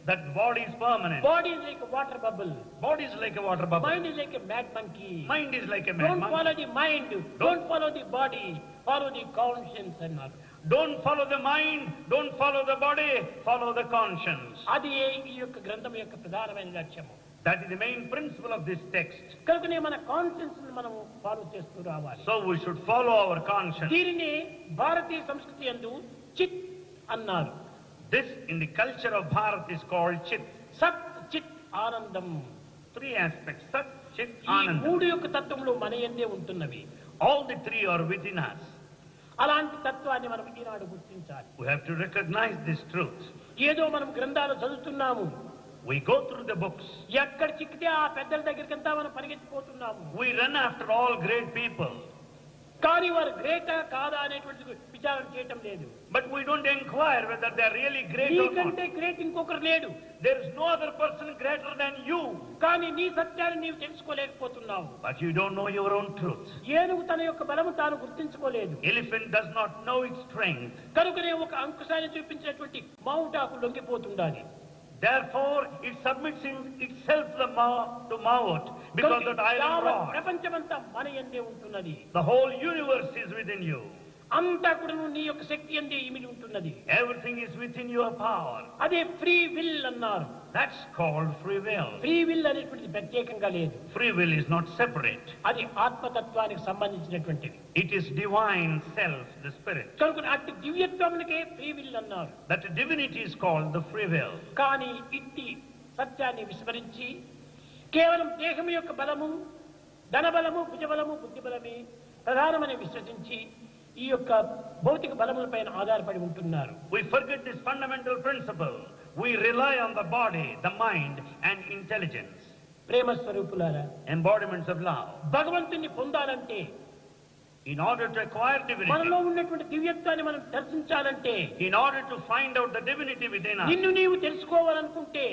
that body is permanent. Body is like a water bubble. Body is like a water bubble. Mind is like a mad monkey. Mind is like a mad Don't monkey. follow the mind. Don't follow the body. Follow the conscience అన్నారు. Don't follow the mind, don't follow the body, follow the conscience. అది ఈ యొక్క గ్రంథం యొక్క ప్రధానమైన లక్ష్యము. That is the main principle of this text. కనుకనే మన కాన్షియన్స్ ని మనము ఫాలో చేస్తూ రావాలి. So we should follow our conscience. దీనిని భారతీయ సంస్కృతి యందు చిత్ అన్నారు. This in the culture of Bharat is called Chit. సత్ చిత్ ఆనందం. 3 aspects: Sat, Chit, ఈ Ananda. మూడు యొక్క తత్వములు మన యందే ఉంటున్నవి. All the 3 are within us. అలాంటి తత్వాన్ని మనం ఈనాడు గుర్తించాలి. We have to recognize this truth. ఏదో మనం గ్రంథాలు చదువుతున్నాము, We go through the books. ఎక్కడ చిక్కితే ఆ పెద్దల దగ్గరికంతా మనం పరిగెత్తిపోతున్నాము. We run after all great people. కానీ వారు గ్రేటా కాదా అనేటువంటి విచారణ చేయటం లేదు. But we don't inquire whether they are really great or not. నీకంటే గ్రేట్ ఇంకొకరు లేడు. There is no other person greater than you. కానీ నీ సత్యాన్ని నీవు తెలుసుకోలేకపోతున్నావు. But you don't know your own truth. ఏనుగు తన యొక్క బలము తాను గుర్తించుకోలేదు. Elephant does not know its strength. కనుకనే ఒక అంకుశాన్ని చూపించినటువంటి మావుటాకు లొంగిపోతుండాలి. Therefore, it submits itself to Maut because that iron rod. ప్రపంచమంతా మన యందే ఉంటున్నది. The whole universe is within you. అంతా కూడా నీ యొక్క శక్తి యందే ఇమిడి ఉంటున్నది. Everything is within your power. అదే ఫ్రీ విల్ అన్నారు. That's called free will. Free will అనేటువంటిది ప్రత్యేకంగా లేదు. Free will is not separate. అది ఆత్మతత్వానికి సంబంధించినటువంటిది. It is divine self, the spirit. కనుక అట్టి దివ్యత్వమునకే ఫ్రీ విల్ అన్నారు. That divinity is called the free will. కానీ ఇట్టి సత్యాన్ని విస్మరించి కేవలం దేహం యొక్క బలము, ధనబలము, భుజబలము, బుద్ధిబలమే ప్రధానమని విశ్వసించి ఈ యొక్క భౌతిక బలములపైన ఆధారపడి ఉంటున్నారు. We forget this fundamental principle. We rely on the body, the mind, and intelligence. ప్రేమ స్వరూపులారా, Embodiments of love. భగవంతుని పొందాలంటే, In order to acquire మనలో divinity, ఉన్నటువంటి దివ్యత్వాన్ని మనం దర్శించాలంటే, in order to find out the divinity within us, నిన్ను నీవు తెలుసుకోవాలనుకుంటే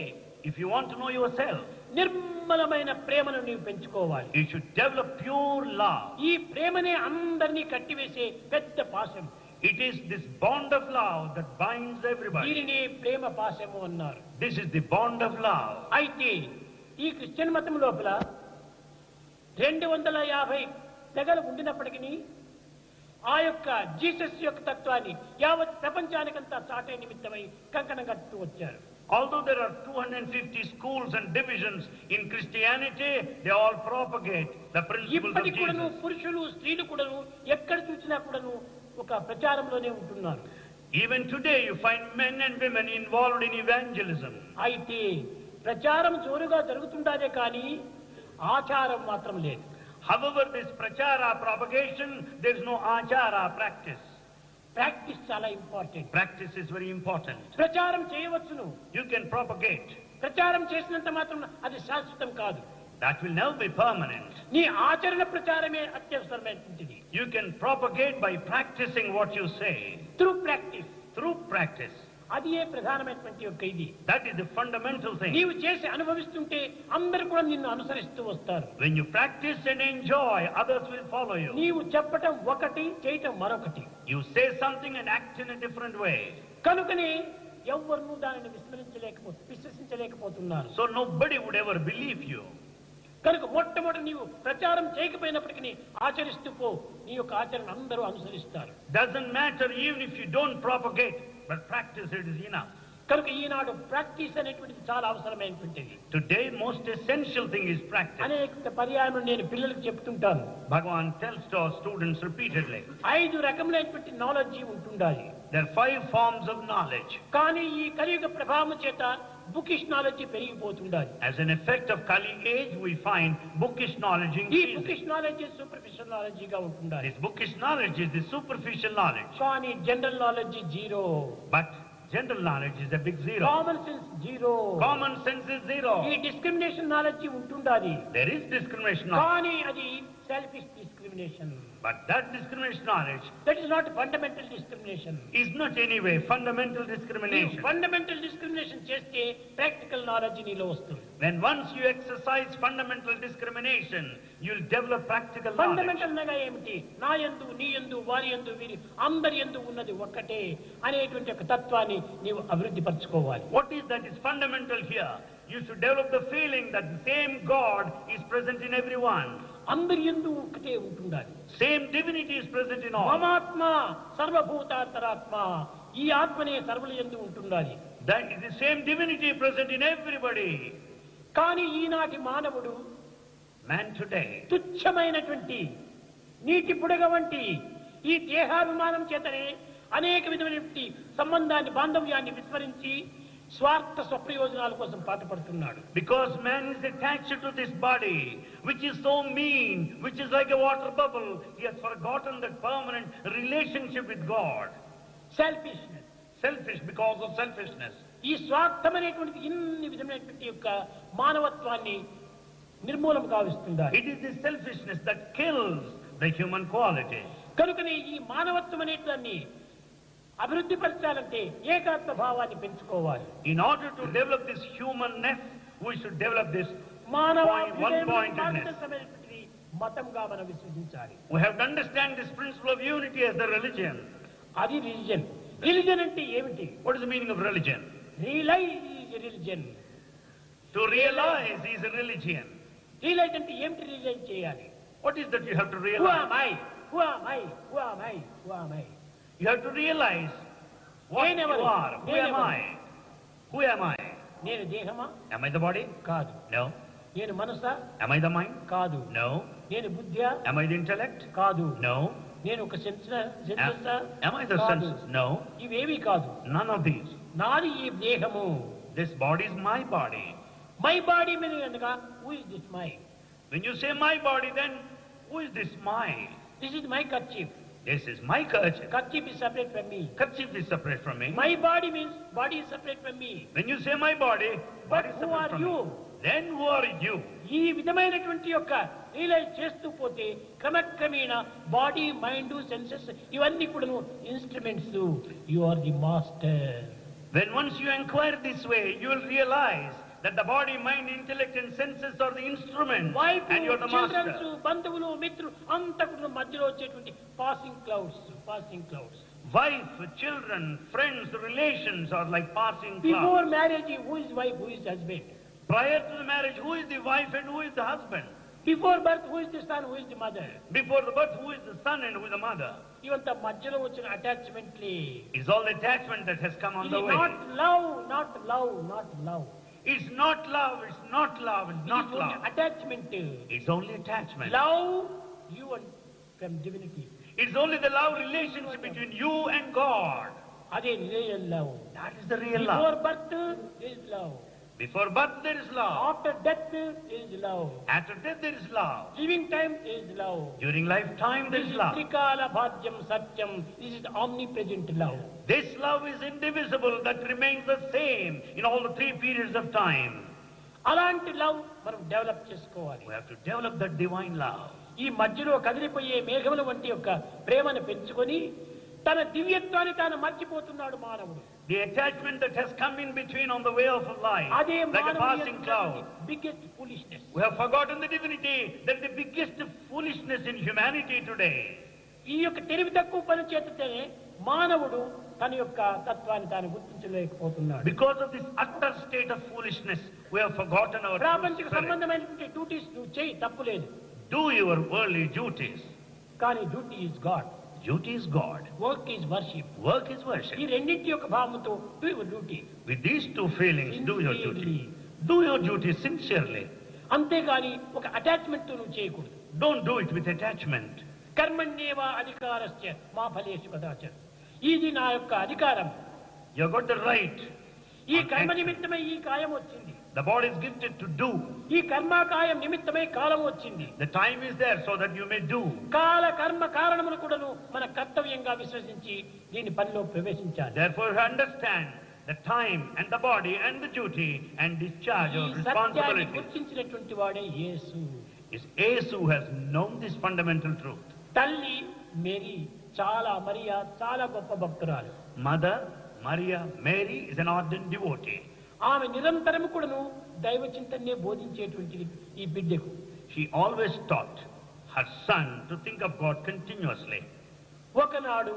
if you want to know yourself, నిర్మలమైన ప్రేమను నీవు పెంచుకోవాలి. you should develop pure love. ఈ ప్రేమనే అందరినీ కట్టివేసే పెద్ద పాశం. It is this bond of love that binds everybody. దీనిని ప్రేమ పాశము అన్నారు. This is the bond of love. అయితే ఈ క్రిస్టియన్ మతం లోపల 250 తెగలు ఉండినప్పటికీ ఆ యొక్క జీసస్ యొక్క తత్వాన్ని యావత్ ప్రపంచానికంతా చాటే నిమిత్తమై కంకణం కట్టుతూ వచ్చారు. Although there are 250 schools and divisions in Christianity, they all propagate the principles of ఇప్పటికి కూడాను Jesus. పురుషులు స్త్రీలు కూడాను ఎక్కడ చూసినా కూడాను ఒక ప్రచారంలోనే ఉంటున్నారు. Even today you find men and women involved in evangelism. అయితే ప్రచారం జోరుగా జరుగుతుండాదే కానీ ఆచారం మాత్రం లేదు. However, this prachara propagation, there is no achara practice. Practice చాలా important. Practice is very important. ప్రచారం చేయవచ్చును. You can propagate. ప్రచారం చేసినంత మాత్రం అది శాశ్వతం కాదు. That will never be permanent. నీ ఆచరణ ప్రచారమే అత్యవసరమైనటువంటిది. You can propagate by practicing what you say. Through practice. Through practice. అది ఏ ప్రధానమైనటువంటి యొక్క ఇది. That is the fundamental thing. నీవు చేసి అనుభవిస్తుంటే అందరూ కూడా నిన్ను అనుసరిస్తూ వస్తారు. When you practice and enjoy, others will follow you. నీవు చెప్పటం ఒకటి, చేయటం మరొకటి. You say something and act in a different way. కనుకనే ఎవ్వరూ దానిని విశ్వసించలేకపోతున్నారు. So nobody would ever believe you. కనుక మొట్టమొదటి నీవు ప్రచారం చేయకపోయినప్పటికీ ఆచరిస్తూ పో, నీ యొక్క ఆచరణ అందరూ అనుసరిస్తారు. Doesn't matter even if you don't propagate, but practice it is enough. కనుక ఈనాడు ప్రాక్టీస్ అనేటువంటిది చాలా అవసరమైనటువంటిది. Today most essential thing is practice. అనేక పర్యాయం నేను పిల్లలకు చెప్తుంటాను. Bhagavan tells to our students repeatedly. 5 రకములైనటువంటి నాలెడ్జ్ ఉంటుండాలి. There are 5 forms of knowledge. కానీ ఈ కలియుగ ప్రభావం చేత బుకిష్ నాలెడ్జ్ పెరిగిపోతుండాలి. As an effect of Kali age, we find bookish knowledge ఈ increasing. Bookish knowledge superficial knowledge గా ఉంటుండాలి. This bookish knowledge is the superficial knowledge. కానీ general knowledge zero. But general knowledge is a big zero. Common sense zero. Common sense is zero. ఈ discrimination knowledge ఉంటుండాలి. There is discrimination knowledge. కానీ అది selfish discrimination. discrimination. But that discrimination knowledge That is not fundamental discrimination. is not anyway fundamental నీవు discrimination. Fundamental discrimination చేస్తే practical knowledge నీలో వస్తుంది. When once you exercise fundamental discrimination, you'll develop practical knowledge. Fundamental అనగా ఏమిటి? నా యందు, నీ యందు, వారి యందు, వీరి అందరి యందు ఉన్నది ఒక్కటే అనేటువంటి ఒక తత్వాన్ని నీవు అభివృద్ధి పరచుకోవాలి. What is that is fundamental here? You should develop the feeling that the same God is present in everyone. అందరి యందు ఒక్కటే ఉంటుండాలి. Same divinity is present in all. మమాత్మ సర్వభూతాంతరాత్మ, ఈ ఆత్మనే సర్వుల యందు ఉంటుండాలి. That is the same divinity present in everybody. కానీ ఈనాటి మానవుడు Man today, తుచ్చమైనటువంటి నీటి బుడగ వంటి ఈ దేహాభిమానం చేతనే అనేక విధమైనటువంటి సంబంధాన్ని, బాంధవ్యాన్ని విస్మరించి స్వార్థ స్వప్రయోజనాల కోసం పాటుపడుతున్నాడు. because man is attached to this body, which is so mean, which is like a water bubble, he has forgotten that permanent relationship with God. Selfishness, Selfish because of selfishness. ఈ స్వార్థమైనటువంటి ఇన్ని విధమైనటువంటి యొక్క మానవత్వాన్ని నిర్మూలం గావిస్తుంది. It is this selfishness that kills the human quality. కనుకనే ఈ మానవత్వం అనేదాన్ని అభివృద్ధి పరచాలంటే ఏకాత్మ భావాన్ని పెంచుకోవాలి. In order to develop this humanness, we should develop this మానవ one-pointedness. మతంగా మనం విశ్వసించాలి. We have to understand this principle of unity as the religion. అది రిలిజన్. రిలిజన్ అంటే ఏమిటి? What is the meaning of religion? Realise is religion. To realize is a religion. Realise అంటే ఏమిటి? Realise చేయాలి. What is that you have to Who realize? am I? Who am I? Who am I? Who am I? You have to realize what you Never. are. Who am Never. I? Who am I? నేను దేహమా? Am I the body? కాదు. No. నేను మనసా? Am I the mind? కాదు. No. నేను బుద్ధ్యా? Am I the intellect? కాదు. No. నేను ఒక సెన్సా? Am I the కాదు. senses? No. ఇవేవి కాదు. None of these. నాది ఈ దేహము. This body is my body. My body మీద అనగా who is this my? When you say my body, then who is this my? This is my kerchief. This is my kerchief. Kerchief is separate from me. Kerchief is separate from me. My body means body is separate from me. When you say my body, But body is who separate are from you? me. Then who are you? ఈ విధమైనటువంటి యొక్క realise చేస్తూ పోతే క్రమక్రమేణా body, mind, senses ఇవన్నీ కూడా instruments. You are the master. When once you inquire this way, you will realize that the body, mind, intellect and senses are the instruments wife, and you are the childrens, master. బంధువులు, మిత్రులు అంతా కూడా మధ్యలో వచ్చేటువంటి passing clouds. Passing clouds. Wife, children, friends, relations are like passing before clouds. Marriage who is wife, who is husband? Prior to the marriage, who is the wife and who is the husband? Before birth who is the son, who is the mother? Before the birth, who is the son and who is the mother? ఇవంతా మధ్యలో వచ్చిన అటాచ్మెంట్లే. It's all the attachment that has come on ఇది the way. Not love, not love, not love. It's not love, it's not love, it's not love. Attachment. It's only attachment. Love you and from divinity. It's only the love relationship between you and God. అదే real love. That is the real before love. Birth is love. Before birth there is love. After death is love. After death there is love. Living time is love. During lifetime there is love. త్రికాల భాగ్యం సత్యం. This is omnipresent love. This love is indivisible, that remains the same in all the three periods of time. అలాంటి love మనం develop చేసుకోవాలి. We have to develop that divine love. ఈ మధ్యలో కదిలిపోయే మేఘముల వంటి యొక్క ప్రేమను పెంచుకొని తన దివ్యత్వాన్ని తాను మర్చిపోతున్నాడు మానవుడు. The attachment that has come in between on the way of life, అదే like a passing cloud. Biggest foolishness. We have forgotten the divinity. That is the biggest foolishness in humanity today. ఈ యొక్క తెలివి తక్కువ పని చేతనే మానవుడు తన యొక్క తత్వాన్ని తాను గుర్తించలేకపోతున్నాడు. Because of this utter state of foolishness, we have forgotten our true ప్రాపంచిక spirit. సంబంధమైనటువంటి డ్యూటీస్ నువ్వు చేయి, తప్పులేదు. Do your worldly duties. కానీ duty is God. Duty is God. Work is worship. Work is ఈ worship. రెండింటి యొక్క భావంతో do your duty. With these two feelings, do your duty. Do your duty sincerely. అంతేగాని ఒక అటాచ్మెంట్ తో నువ్వు చేయకూడదు. Don't do it with attachment. కర్మణ్యేవ అధికారస్య మా ఫలేషు కదాచన. ఇది నా యొక్క అధికారం. You have got the right. ఈ కర్మ నిమిత్తమై ఈ కాయం వచ్చింది. The body is gifted to do. ఈ కర్మకాయం నిమిత్తమై కాలం వచ్చింది. The time is there so that you may do. కాల కర్మ కారణములు కూడాను మన కర్తవ్యంగా విశ్వసించి దీని పనిలో ప్రవేశించాలి. Therefore understand the time and the body and the duty and discharge ఈ your సత్యాన్ని responsibility. గుర్తించినటువంటి వాడే యేసు. It's Yesu who has known this fundamental truth. తల్లి మేరీ చాలా మరియా చాలా గొప్ప భక్తురాలు. Mother Maria Mary is an ardent devotee. ఆమె నిరంతరము కూడాను దైవ చింతనే బోధించేటువంటిది ఈ బిడ్డకు. She always taught her son to think of God continuously. ఒకనాడు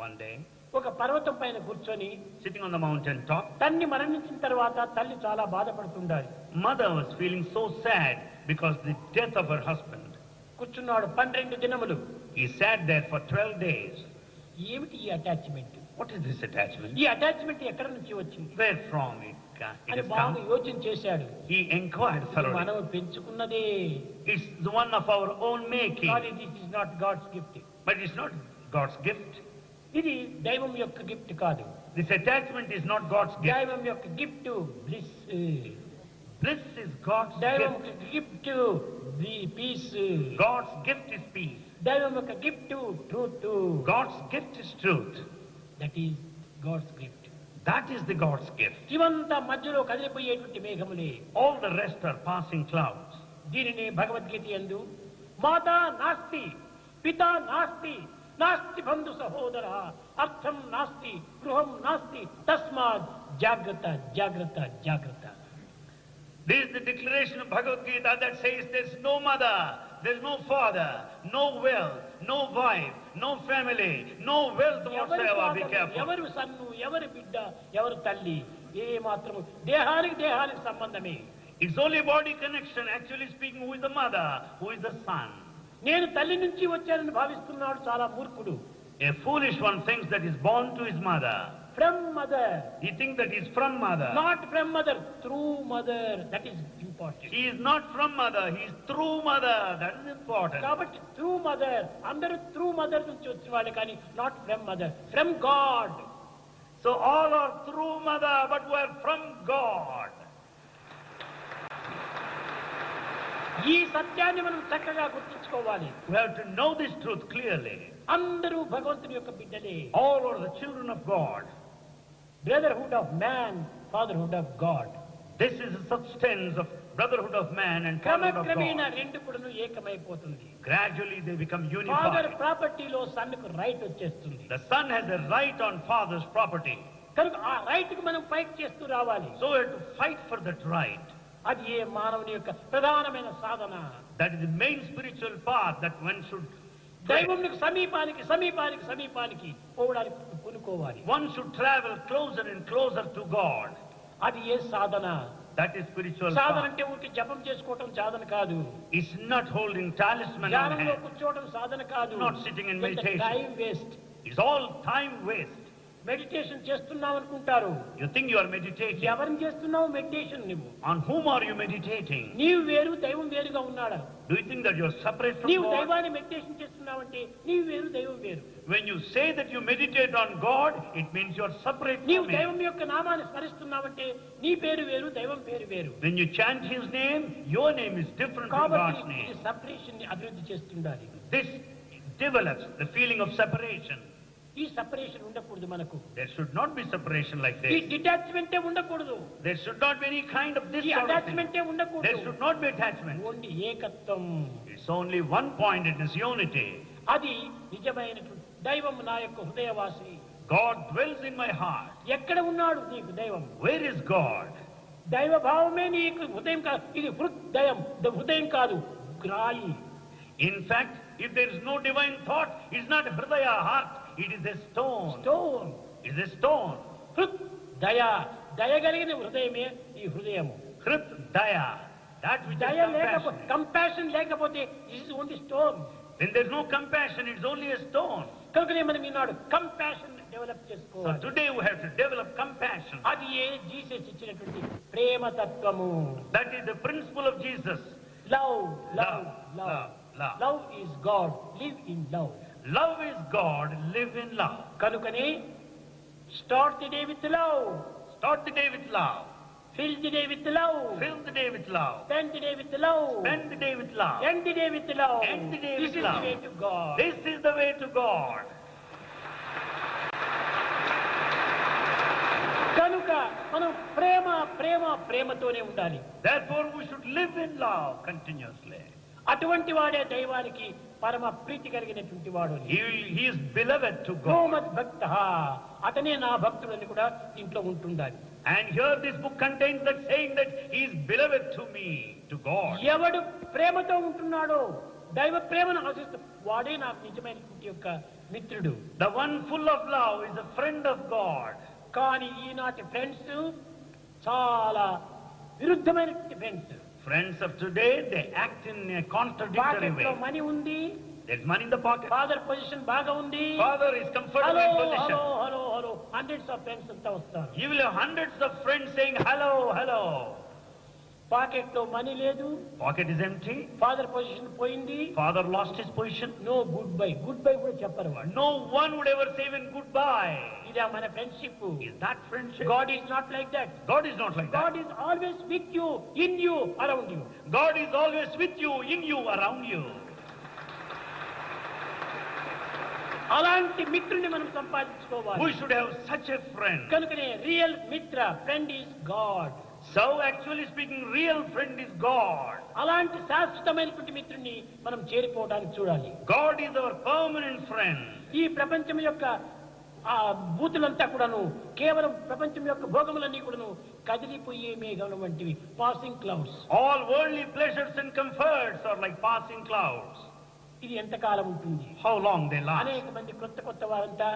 One day, ఒక పర్వతం పైన కూర్చొని sitting on the mountain top, తల్లి మరణించిన తర్వాత తల్లి చాలా బాధపడుతుండాలి. mother was feeling so sad because the death of her husband. కూర్చున్నాడు 12 దినములు. He sat there for 12 days. ఏమిటి ఈ attachment? What is this attachment? ఈ అటాచ్మెంట్ ఎక్కడి నుంచి వచ్చింది Where from it అని has బాగా come? యోచన చేశాడు. He inquired thoroughly. మనం పెంచుకున్నదే. It's the one of our own making. కానీ this is not God's gift. But it's not God's gift. ఇది దైవం యొక్క గిఫ్ట్ కాదు. This attachment is not God's gift. దైవం యొక్క gift bliss. Bliss is God's దైవం gift. యొక్క gift peace. God's gift is peace. దైవం యొక్క gift truth. God's gift is truth. దట్ ఈస్ గాడ్స్ గిఫ్ట్. That is the God's gift. ఇవంతా మధ్యలో కదిలిపోయేటువంటి మేఘములే. All the rest are passing clouds. దీనిని భగవద్గీత యందు మాతా నాస్తి పితా నాస్తి నాస్తి బంధు సహోదర అర్థం నాస్తి గృహం నాస్తి తస్మాత్ జాగ్రత్త జాగ్రత్త జాగ్రత్త. This is the declaration of Bhagavad Gita that says there's no mother, there's no father, no wealth, no wife, no family, no wealth whatsoever. Be careful. ఎవరు సన్ను ఎవరు బిడ్డ ఎవరు తల్లి ఏ మాత్రము దేహానికి సంబంధమే. It's only body connection. Actually speaking, who is the mother, who is the son? నేను తల్లి నుంచి వచ్చానని భావిస్తున్నాడు చాలా మూర్ఖుడు. A foolish one thinks that he's born to his mother. From mother. He thinks that he's from mother. Not from mother, through mother. That is important. He is not from mother, he is through mother. That is important. కాబట్టి through mother, అందరూ through mother నుంచి వచ్చిన వాళ్ళే కానీ not from mother, from God. So all are through mother, but we are from God. ఈ సత్యాన్ని మనం చక్కగా గుర్తుంచుకోవాలి. We have to know this truth clearly. అందరూ భగవంతుని యొక్క బిడ్డలే. All are the children of God. Brotherhood of man, fatherhood of God. This is the substance of brotherhood of man and fatherhood of క్రమక్రమేణా God. రెండు కూడాను ఏకమైపోతుంది. Gradually they become father unified. ప్రాపర్టీలో సన్నుకు రైట్ వచ్చేస్తుంది. The son has a right on father's property. కనుక ఆ right కు మనం ఫైట్ చేస్తూ రావాలి. So we have to fight for that right. అది ఏ మానవుని యొక్క ప్రధానమైన సాధన. That is the main spiritual path that one should tread. దైవంకు సమీపానికి సమీపానికి సమీపానికి పోవడానికి కొనుక్కోవాలి. One should travel closer and closer to God. అది ఏ సాధన. That is spiritual Sadhana path. అంటే ఊరికి జపం చేసుకోవటం సాధన కాదు. It's not holding talisman on ధ్యానంలో hand. కూర్చోవడం సాధన కాదు. Not sitting in meditation. Time waste. It's all time waste. Meditation చేస్తున్నావు అనుకుంటారు. You think you are meditating. ఎవరిని చేస్తున్నావు మెడిటేషన్ నువ్వు? On whom are you meditating? నీవు వేరు దైవం వేరుగా ఉన్నాడా? Do you think that you are separate from నీవు God? దైవాన్ని మెడిటేషన్ చేస్తున్నావంటే నీవు వేరు దైవం వేరు. When you say that you meditate on God, it means you are separate నీవు from Him. దైవం యొక్క నామాన్ని స్మరిస్తున్నావంటే నీ పేరు వేరు దైవం పేరు వేరు. When you chant His name, your name is different from కాబట్టి God's ఈ name. సపరేషన్ ని అభివృద్ధి చేస్తుండాలి. This develops the feeling of separation. ఈ సపరేషన్ ఉండకూడదు మనకు. There should not be separation like ఈ this. డిటాచ్మెంటే ఉండకూడదు. There should not be any kind of this ఈ sort of thing. అటాచ్మెంటే There ఉండకూడదు. should not be attachment. Only ఏకత్వం. It's only one point, it is unity. అది నిజమైనటువంటి దైవం నా యొక్క హృదయవాసి. God dwells in my heart. ఎక్కడ ఉన్నాడు నీకు దైవం? Where is God? దైవ భావమే నీకు హృదయం కాదు. ఇది హృదయం, హృదయం కాదు, గ్రాయి. In fact, if there is no divine thought, it's not Hridaya, heart, it is a stone. Stone. It is a stone. హృద్ దయ, దయగలిగిన హృదయమే ఈ హృదయము. Hrit Daya, that which is దయ లేకపోతే, compassion. కంపాషన్ లేకపోతే is only stone. When there is no compassion, it's only a stone. కనుకనే మనం ఈనాడు కంపాషన్ డెవలప్ So చేసుకోవాలి. today we have to develop compassion. అది ఏ జీసస్ ఇచ్చినటువంటి ప్రేమ తత్వము. That is the principle of Jesus. Love love Love, love. love. Love is God, live in love. Love is God, live in love. కనుకనే start the day with love. Start the day with love. Fill the day with love. Fill the day with love. Spend the day with love. Spend the day with love. End the day with love. End the day this with is the love. Way to God. This is the way to God. కనుక మనం ప్రేమ ప్రేమ ప్రేమతోనే ఉండాలి. Therefore we should live in love continuously. అటువంటి వాడే దైవానికి పరమ ప్రీతి కలిగినటువంటి వాడు. He is beloved to God. గోమత్ భక్తః, అతనే నా భక్తుడని కూడా దీంట్లో ఉంటుండాలి. And here this book contains that saying that he is beloved to me, to God. ఎవడు ప్రేమతో ఉంటున్నాడో, దైవ ప్రేమను ఆశిస్తూ వాడే నాకు నిజమైనటువంటి యొక్క మిత్రుడు. The one full of love is a friend of God. కానీ ఈనాటి ఫ్రెండ్స్ చాలా విరుద్ధమైనటువంటి friends. Friends of today, they act in a contradictory way. Money ఉంది, There's money in the pocket. Father position బాగా ఉంది, Father is comfortable in position. Hello hundreds of friends అంతా వస్తారు. You will have hundreds of friends saying hello, hello. Pocket లో money లేదు, Pocket is empty. Father position పోయింది, Father lost his position. No goodbye, goodbye కూడా చెప్పరు వాళ్ళు. No one would ever say even goodbye. ఇదే మన friendship. Is that friendship? God is not like that. God is not like that. God is always with you, in you, around you. God is always with you, in you, around you. అలాంటి మిత్రుని మనం సంపాదించుకోవాలి. We should have such a friend. కనుకనే real మిత్ర, friend is God. So actually speaking, real friend is God. అలాంటి శాశ్వతమైనటువంటి మిత్రుని మనం చేరిపోవడానికి చూడాలి. God is our permanent friend. ఈ ప్రపంచం యొక్క ఆ భూతులంతా కూడాను కేవలం ప్రపంచం యొక్క భోగములన్నీ కూడాను కదిలిపోయే మేఘముల వంటివి, passing clouds. All worldly pleasures and comforts are like passing clouds. ఇది ఎంతకాలం ఉంటుంది? How long they last? అనేక మంది కొత్త వారంతా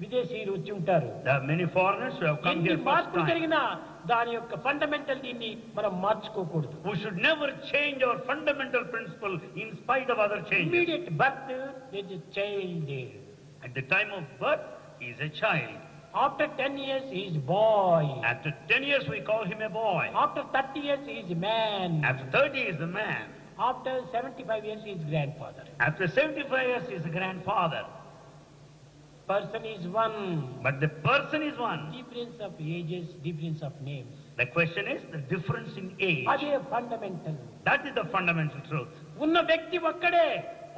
విదేశీయులు వచ్చి ఉంటారు. There are many foreigners who have come ఎన్ని here first మార్పులు time. జరిగినా దాని యొక్క ఫండమెంటల్ దీన్ని మనం మార్చుకోకూడదు. We should never change our fundamental principle in spite of other changes. Immediate birth is a child. At the time of birth, he is a child. After 10 years he is boy. After 10 years, we call him a boy. After 30 years he is man. After 30, he is a man. After 75 years he is grandfather. After 75 years, he is a grandfather. Person is one. But the person is one. Difference of ages, difference of names. The question is the difference in age. అదే fundamental. That is the fundamental truth. ఉన్న వ్యక్తి ఒక్కడే.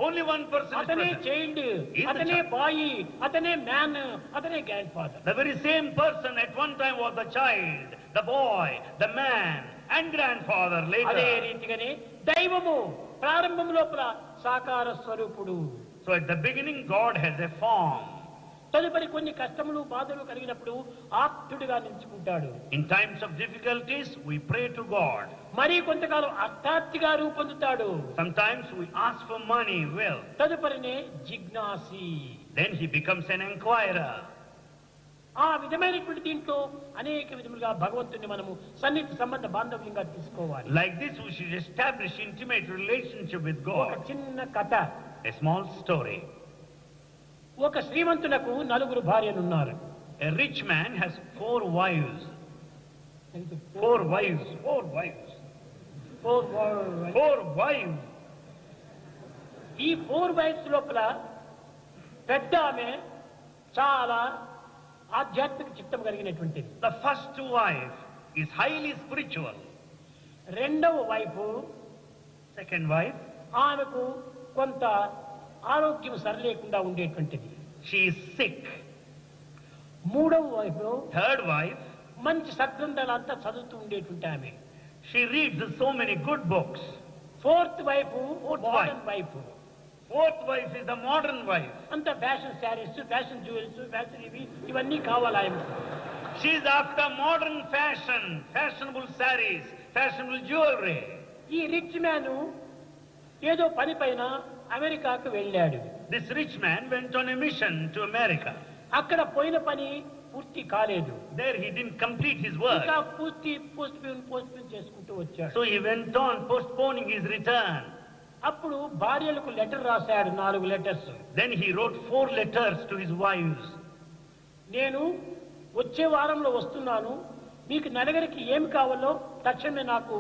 Only one person is అతనే present. Child, He is the అతనే child. Bye, అతనే man, అతనే grand father. The very same person at one time was the child, the boy, the man, and grandfather అదే later. రీతిగానే దైవము ప్రారంభం లోపల సాకార స్వరూపుడు. So at the beginning, God has a form. తదుపరి కొన్ని కష్టములు బాధలు కలిగినప్పుడు ఆప్తుడిగా నిలుచుకుంటాడు. In times of difficulties, we pray to God. మరి కొంతకాలం అర్థార్థిగా రూపొందుతాడు. Sometimes we ask for money, wealth. తదుపరినే జిజ్ఞాసి. Then he becomes an inquirer. ఆ విధమైనటువంటి దీంట్లో అనేక విధములుగా భగవంతుని మనము సన్నిహిత సంబంధ బాంధవ్యంగా తీసుకోవాలి. Like this, we should establish intimate relationship with ఒక God. చిన్న కథ. A small story. ఒక శ్రీమంతునకు 4 భార్యలున్నారు. A rich man has 4 wives. 4 wives. 4 wives. 4 wives. ఈ 4 వైఫ్స్ లోపల పెద్ద ఆమె చాలా ఆధ్యాత్మిక చిత్తం కలిగినటువంటిది. The first wife is highly spiritual. రెండవ వైపు, Second wife, ఆమెకు కొంత ఆరోగ్యం సరిలేకుండా ఉండేటువంటిది. she is sick. మూడవ వైపు, Third wife, మంచి సద్గ్రంథాలంతా చదువుతూ ఉండేటువంటి ఆమె. she reads so many good books. Fourth వైపు Fourth మోడర్న్ wife. వైపు. Fourth wife is the modern wife. అంత fashion saris, fashion jewels, fashion ఇవన్నీ కావాలి ఆయనకు. She is after modern fashion, fashionable sarees, fashionable jewelry. ఈ రిచ్ మ్యాన్ ఏదో పని పైన అమెరికాకు వెళ్ళాడు. This rich man went on a mission to America. అక్కడ పోయిన పని పూర్తి కాలేదు. There he didn't complete his work. ఇంకా పోస్ట్ చేసుకుంటూ వచ్చాడు. So he went on postponing his return. అప్పుడు భార్యలకు లెటర్ రాశాడు, 4 letters. Then he wrote 4 letters to his wives. నేను వచ్చే వారంలో వస్తున్నాను, మీకు నలుగురికి ఏమి కావాలో తక్షణమే నాకు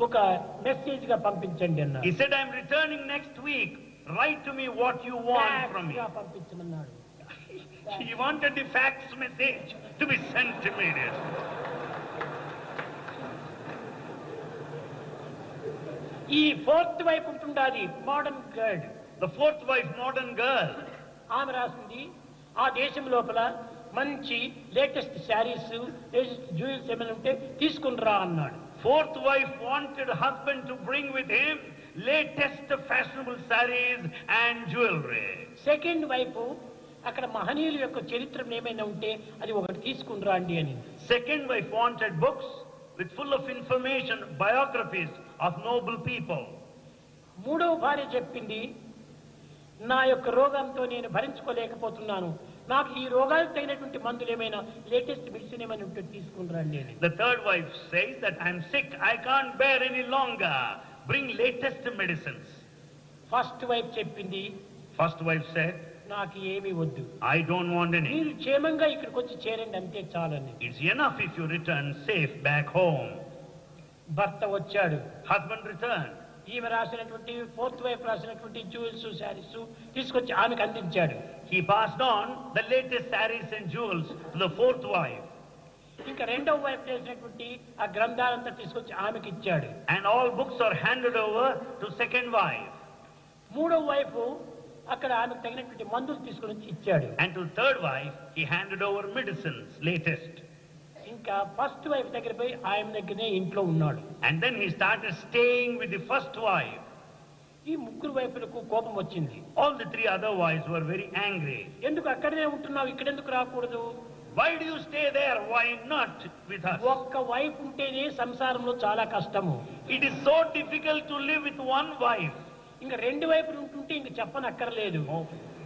ఒక మెసేజ్ గా పంపించండి అన్నాడు. He said, I'm returning next week. Write to me what you want from me. పంపించమన్నాడు. He wanted the fax message to be sent immediately. ఈ 4th వైపు ఉంటుండాలి modern girl. The 4th wife, modern girl. ఆమె రాసింది, ఆ దేశం లోపల మంచి latest saris, latest jewels ఏమైనా ఉంటే తీసుకుని రా అన్నాడు. 4th wife wanted husband to bring with him latest fashionable sarees and jewelry. Second వైపు అక్కడ మహనీయుల యొక్క చరిత్ర ఏమైనా ఉంటే అది ఒకటి తీసుకుని రండి అని. Second wife wanted books with full of information, biographies of noble people. మూడవ భార్య చెప్పింది, నా యొక్క రోగంతో నేను భరించుకోలేకపోతున్నాను, నాకు ఈ రోగాలకు తగినటువంటి మందులు ఏమైనా లేటెస్ట్ మెడిసిన్ ఏమైనా ఉంటే తీసుకుని రండి అని. The third wife says that I am sick, I can't bear any longer, bring latest medicines. First wife చెప్పింది, First wife said, నాకు ఏమీ వద్దు, I don't want any. మీరు క్షేమంగా ఇక్కడికి వచ్చి చేరండి అంతే చాలని. It's enough if you return safe back home. భర్త వచ్చాడు, Husband returned. ఈమె రాసినటువంటి ఫోర్త్ వైఫ్ రాసినటువంటి జ్యువెల్స్ శారీస్ తీసుకొచ్చి ఆమెకు అందించాడు. He passed on the latest sarees and jewels to the fourth wife. ఇంకా రెండవ వైఫ్ చేసినటువంటి ఆ గ్రంథాలంతా తీసుకొచ్చి ఆమెకి ఇచ్చాడు. And all books are handed over to second wife. మూడవ వైఫ్ అక్కడ ఆమెకు తగినటువంటి మందులు తీసుకొని వచ్చి ఇచ్చాడు. And to third wife, he handed over medicines, latest. ఇంకా ఫస్ట్ వైఫ్ దగ్గర పోయి ఆయన దగ్గరనే ఇంట్లో ఉన్నాడు. And then he started staying with the first wife. ఈ ముగ్గురు వైపులకు కోపం వచ్చింది. All the three other wives were very angry. ఎందుకు అక్కడనే ఉంటున్నావు, ఇక్కడెందుకు రాకూడదు? Why do you stay there? Why not with us? ఒక్క వైఫ్ ఉంటేనే సంసారంలో చాలా కష్టము. It is so difficult to live with one wife. ఇంకా రెండు వైపులు ఉంటుంటే ఇంక చెప్పనక్కర్లేదు.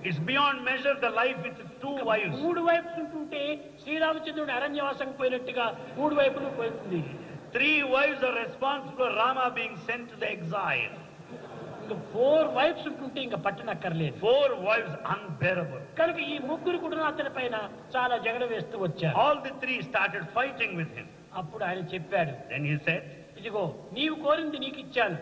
It's beyond measure the life with two wives. మూడు వైపులు ఉంటుంటే శ్రీరామచంద్రుడు అరణ్యవాసం పోయినట్టుగా మూడు వైపులు పోతుంది. Three wives are responsible for Rama being sent to the exile. ఇంకా ఫోర్ వైఫ్స్ ఉంటుంటే ఇంకా పట్టనక్కర్లేదు. Four wives unbearable. కనుక ఈ ముగ్గురు కూడా అతని పైన చాలా జగడ వేస్తూ వచ్చారు. All the three started fighting with him. అప్పుడు ఆయన చెప్పాడు, Then he said, ఇదిగో నీవు కోరింది నీకు ఇచ్చాను,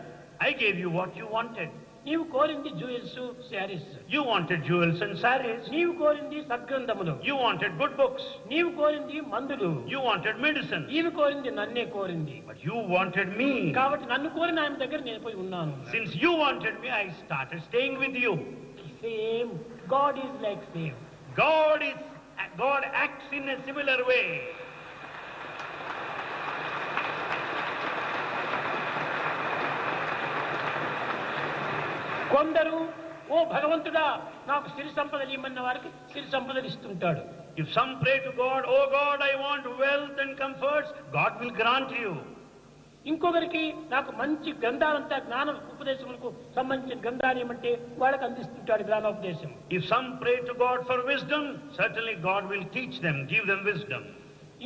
I gave you what you wanted. నీవు కోరింది jewels saris, You wanted jewels and sarees. నీవు కోరింది సద్గ్రంథములు, You wanted good books. నీవు కోరింది మందులు, You wanted medicine. ఈమె కోరింది నన్నే కోరింది. But you wanted me. కాబట్టి నన్ను కోరిన ఆయన దగ్గర నేను పోయి ఉన్నాను. Since you wanted me, I started staying with you. Same God is like same. God acts in a similar way. కొందరు ఓ భగవంతుడా నాకు సిరి సంపదలు ఇమ్మన్న వారికి సిరి సంపదలు ఇస్తుంటాడు. If some pray to God, oh God, I want wealth and comforts, God will grant you. ఇంకొకరికి నాకు మంచి గ్రంథాలంతా జ్ఞాన ఉపదేశములకు సంబంధించిన గ్రంథాలు ఏమంటే వాళ్ళకి అందిస్తుంటాడు జ్ఞానోపదేశం. If some pray to God for wisdom, certainly God will teach them, give them wisdom.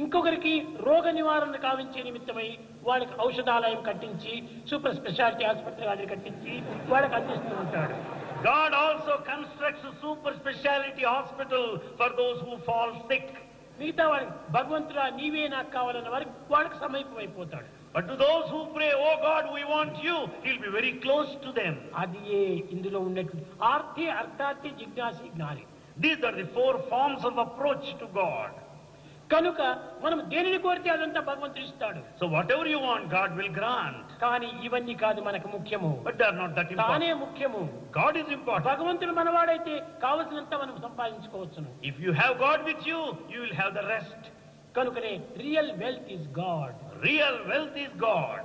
ఇంకొకరికి రోగ నివారణ కావించే నిమిత్తమై వాళ్ళకి ఔషధాలయం కట్టించి సూపర్ స్పెషాలిటీ ఆసుపత్రి అది కట్టించి వాళ్ళకి అందిస్తూ ఉంటాడు. God also constructs a super speciality hospital for those who fall sick. మిగతా వాడికి భగవంతుడా నీవే నాకు కావాలన్న వారికి వాళ్ళకి సమీపం అయిపోతాడు. But to those who pray, oh God, we want you, he'll be very close to them. అది ఇందులో ఉన్నటువంటి ఆర్తి అర్థార్థి జిజ్ఞాసి జ్ఞాని. These are the four forms of approach to God. కనుక మనం దేనిని కోరితే అదంతా భగవంతుడు ఇస్తాడు. So whatever you want, God will grant. కానీ ఇవన్నీ కాదు మనకు ముఖ్యము. But they are not that తానే important. ముఖ్యము. God is important. భగవంతుడు మనవాడైతే కావలసినంత మనం సంపాదించుకోవచ్చును. If you have God with you, you will have the rest. కనుకనే real wealth is God, Real wealth is God.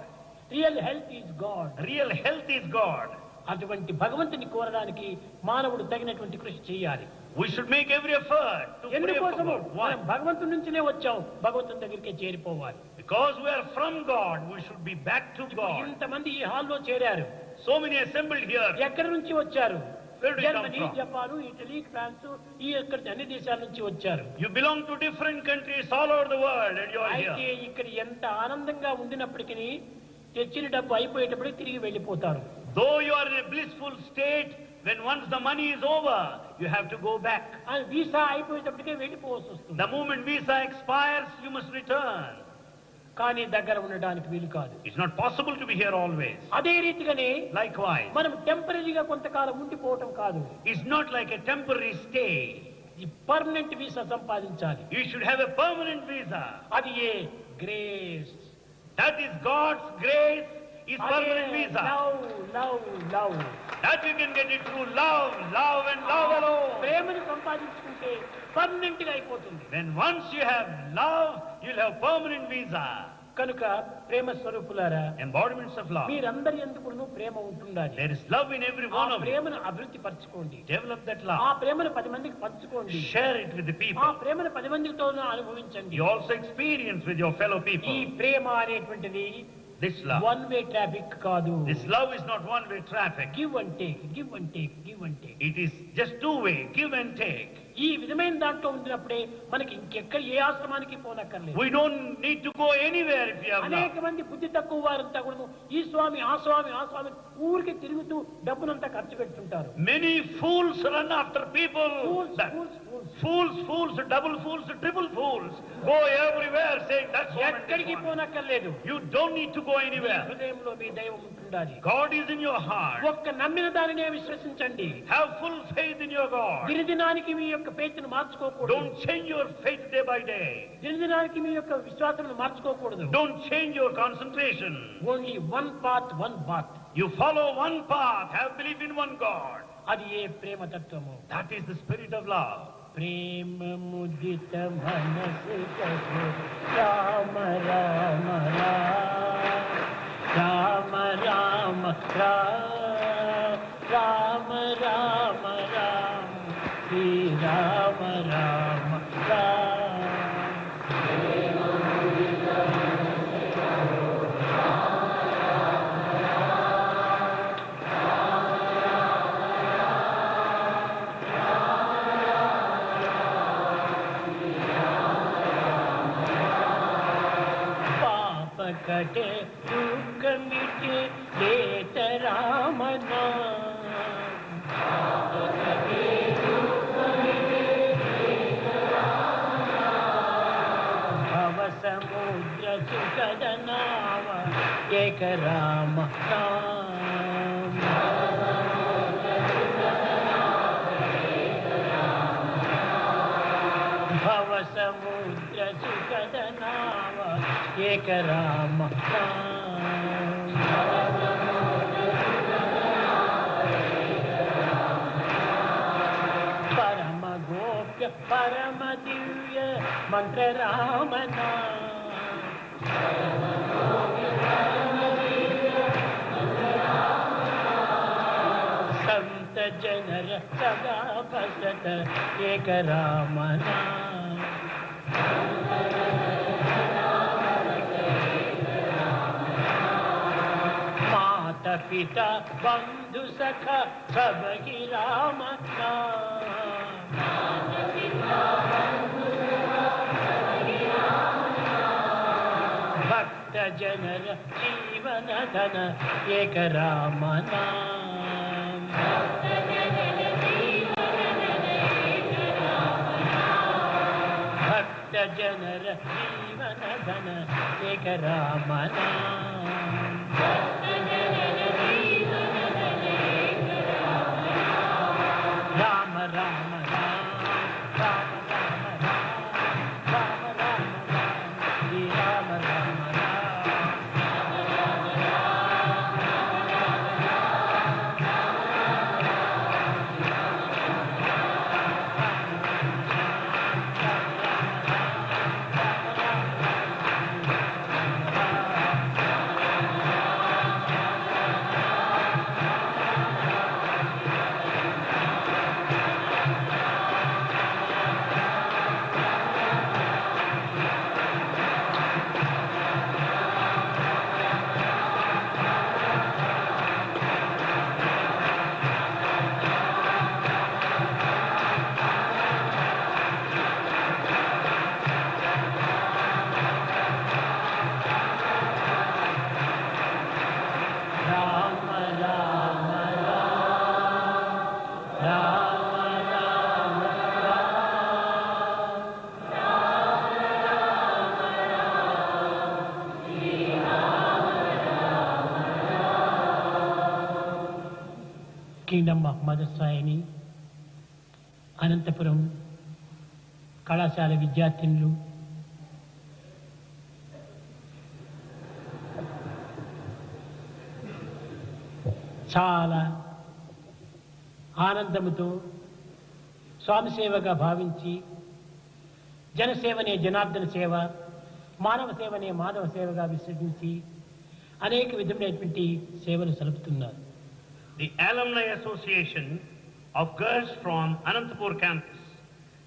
Real health is God. Real health is God. అటువంటి భగవంతుని కోరడానికి మానవుడు తగినటువంటి కృషి చేయాలి. We should make every effort to pray for ఎందుకోసము God. మనం Why? భగవంతుడి నుంచినే వచ్చాం, భగవంతుని దగ్గరికే చేరిపోవాలి. Because we are from God, we should be back to God. ఇంతమంది ఈ హాల్లో చేరారు, So many assembled here. ఎక్కడి నుంచి వచ్చారు? Where do you come Germany, from? Japan, Italy, France, ఈ ఎక్కడ అన్ని దేశాల నుంచి వచ్చారు. You belong to different countries all over the world and you are అయితే here. ఇక్కడ ఎంత ఆనందంగా ఉండినప్పటికీ తెచ్చిన డబ్బు అయిపోయేటప్పుడు తిరిగి వెళ్ళిపోతారు. Though you are in a blissful state, when once the money is over, you have to go back. ఆ visa అయిపోయేటప్పటికే వెళ్ళిపోవాల్సి వస్తుంది. The moment visa expires, you must return. కానీ దగ్గర ఉండడానికి వీలు కాదు. It's not possible to be here always. అదే రీతిగానే Likewise, మనం టెంపరీగా కొంతకాలం ఉండిపోవటం కాదు, it's not like a temporary stay. ఈ పర్మనెంట్ వీసా సంపాదించాలి. You should have a permanent visa. అది a grace. That is God's grace, is permanent visa. Love love love. That you can get it through love, love and love alone. ప్రేమను సంపాదించుకుంటే permanent గా అయిపోతుంది. When once you have love, you'll have permanent visa. కనుక ప్రేమ స్వరూపులారా, embodiments of love. మీరందరి యందుకును ప్రేమ ఉంటుండాలి. There is love in every one of you. ప్రేమను అభివృద్ధి పరచుకోండి. Develop that ఆ love. ప్రేమను 10 మందికి పంచుకోండి. Share it with the ఆ people. ప్రేమను 10 మందితో అనుభవించండి. You also experience with your fellow people. ఈ ప్రేమ అనేటువంటిది This love. One way traffic కాదు. This love is not one-way traffic. Give and take, give and take, give and take. It is just two-way, give and take. ఈ విధమైన దాంట్లో ఉండినప్పుడే మనకి ఇంకెక్కడ ఏ ఆశ్రమానికి పోనక్కర్లేదు. We don't need to go anywhere if you have అనేక love. మంది బుద్ధి తక్కువ వారంతా కూడా ఈ స్వామి ఆ స్వామి ఆ స్వామి ఊరికి తిరుగుతూ డబ్బునంతా ఖర్చు పెడుతుంటారు. Many fools run after people. Fools, That- fools, fools. Fools, fools, double fools, triple fools. Go everywhere saying that's one and ఎక్కడికి this one. పోనక్కర్లేదు. You don't need to go me anywhere. హృదయంలో మీ దైవం ఉంటుండాలి. God is in your heart. ఒక్క నమ్మిన దానినే విశ్వసించండి. Have full faith in your God. దినదినానికి మీ యొక్క ఫెయిత్ను మార్చుకోకూడదు. Don't change your faith day by day. దినదినానికి మీ యొక్క విశ్వాసమును మార్చుకోకూడదు. Don't change your concentration. Only one path, one bath. You follow one path. Have belief in one God. అది ఏ ప్రేమ తత్వము. That is the spirit of love. ప్రేమ ముదిత మనసు కసు రామ రామ రామ రామ రామ రామ రామ శ్రీ రామ రామ రామ. కటే దుఃఖమిటే లేత రామనా భవ సముద్ర సుఖద నామ ఏక రామ భవ సముద్ర సుఖద నామ ఏక రామ పరమ గోప్య పరమ దివ్య మంత్ర రామనా సంత జనర సదా భసత ఏక రామనా మాత పిత బంధు సఖ సబగి రామ భక్త జనర జీవన ధన ఏక రామ భక్త జనర జీవన ధన ఏక Rama Rama Rama Rama Rama Rama Rama Rama Sri Rama Rama kingdom of mother సాయిని అనంతపురం కళాశాల విద్యార్థినులు, చాలా ఆనందముతో స్వామి సేవగా భావించి జనసేవనే జనార్దన సేవ, మానవ సేవనే మాధవ సేవగా విశ్వసించి అనేక విధమైనటువంటి సేవలు సలుపుతున్నారు. The Alumni Association of girls from Anantapur campus,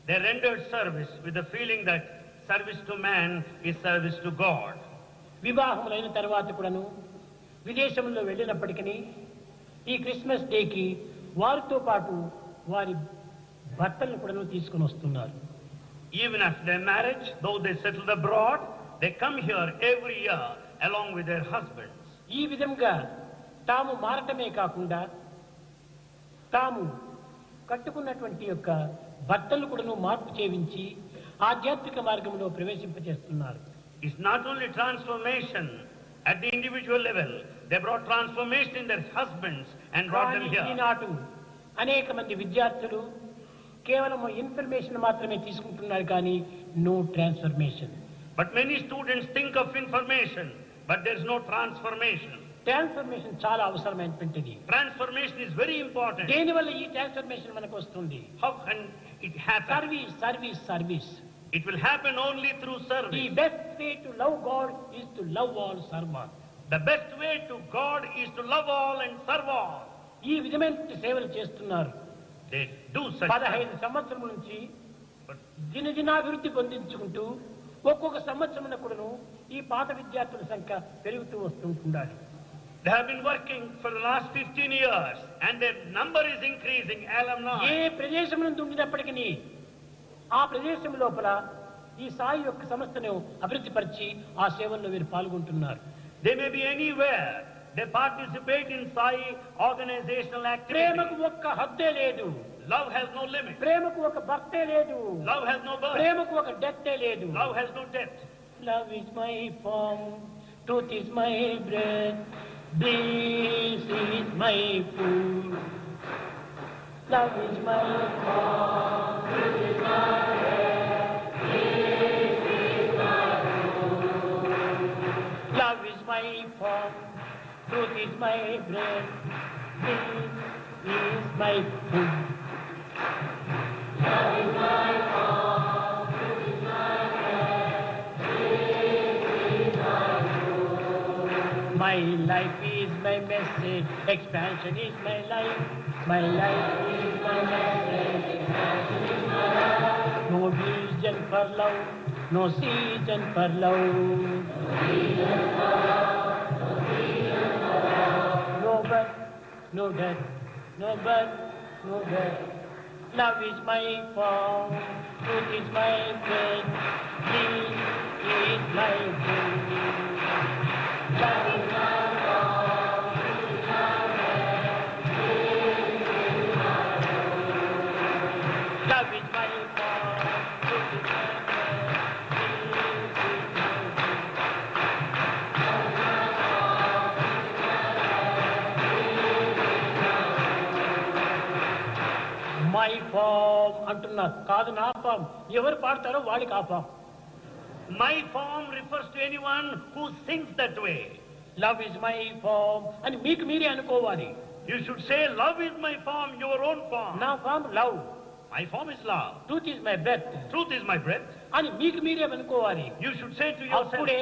they rendered service with the feeling that service to man is service to God. వివాహములైన తర్వాత కూడాను విదేశంలో వెళ్ళినప్పటికీ ఈ క్రిస్మస్ డేకి వారితో పాటు వారి భర్తలను కూడాను తీసుకుని వస్తున్నారు. Even after their marriage, though they settled abroad, they come here every year along with their husbands. ఈ విధంగా తాము మారటమే కాకుండా తాము కట్టుకున్నటువంటి యొక్క భర్తలు కూడాను మార్పు చేయించి ఆధ్యాత్మిక మార్గంలో ప్రవేశింపజేస్తున్నారు. It's not only transformation at the individual level, they brought transformation in their husbands and brought them here. ఈనాడు అనేక మంది విద్యార్థులు కేవలం ఇన్ఫర్మేషన్ మాత్రమే తీసుకుంటున్నారు కానీ no transformation. But many students think of information, but there's no transformation. Transformation చాలా అవసరమైనటువంటిది. Transformation is very important. దేనివల్ల ఈ ట్రాన్స్ఫర్మేషన్ మనకు వస్తుంది? How can it happen? Service service service. It will happen only through service. The best way to love God is to love all, serve all. The best way to God is to love all and serve all. ఈ విధమైన సేవలు చేస్తున్నారు. They do such. 15 సంవత్సరముల నుంచి దినదినాభివృద్ధి పొందించుకుంటూ ఒక్కొక్క సంవత్సరం కూడాను ఈ పాత విద్యార్థుల సంఖ్య పెరుగుతూ వస్తుంటుండాలి. They have been working for the last 15 years and their number is increasing. Alumni. ఏ ప్రదేశం నుండి ఉండినప్పటికీ ఆ ప్రదేశం లోపల ఈ సాయి యొక్క సంస్థను అభివృద్ధిపరిచి ఆ సేవల్లో వీరు పాల్గొంటున్నారు. They may be anywhere. They participate in Sai organizational activities. ప్రేమకు ఒక్క హద్దే లేదు. Love has no limit. ప్రేమకు ఒక భర్తే లేదు. Love has no birth. ప్రేమకు ఒక డెత్తే లేదు. Love has no death. Love is my form, truth is my breath, bliss is my food. Love is my form, truth is my breath, bliss is my food. Love is my form, truth is my breath, bliss is my food. Love is my form, truth is my breath, bliss is my food. My life is my message, expansion is my life. My life is my message, expansion is my life. No vision for love, no season for love. No season for love, no season for love. No birth, no death, no birth, no death. Love is my form, truth is my breath, bliss is my food. Love is my form, truth is my breath, bliss is my food. Love is my form, truth is my breath, bliss is my food. My form అంటున్నారు. కాదు నా form. ఎవరు పాడతారో వాళ్ళకి ఆ form. My form refers to anyone who sings that way. Love is my form అని మీకు మీరే అనుకోవాలి. You should say, love is my form, your own form. నా form love. My form is love. Truth is my breath Truth is my breath. అని మీకు మీరే అనుకోవాలి. You should say to yourself. అప్పుడే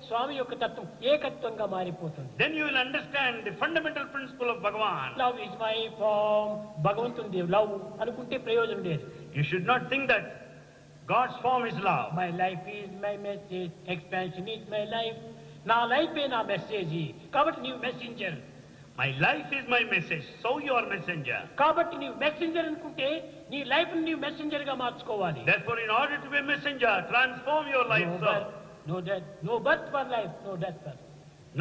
స్వామి యొక్క తత్వం ఏకత్వంగా మారిపోతుంది. Then you will understand the fundamental principle of Bhagavan. Love is my form. భగవంతుని love అనుకుంటే ప్రయోజనం లేదు. You should not think that God's form is love. My life is my message, expansion is my life. నా లైఫే నా message కాబట్టి నీవు messenger. My life is my message, so you are messenger. కాబట్టి నీవు మెసెంజర్ అనుకుంటే నీ లైఫ్ నీవు మెసెంజర్ గా మార్చుకోవాలి. Therefore, in order to be a messenger, transform your life so. No death, no birth for life, no death for life.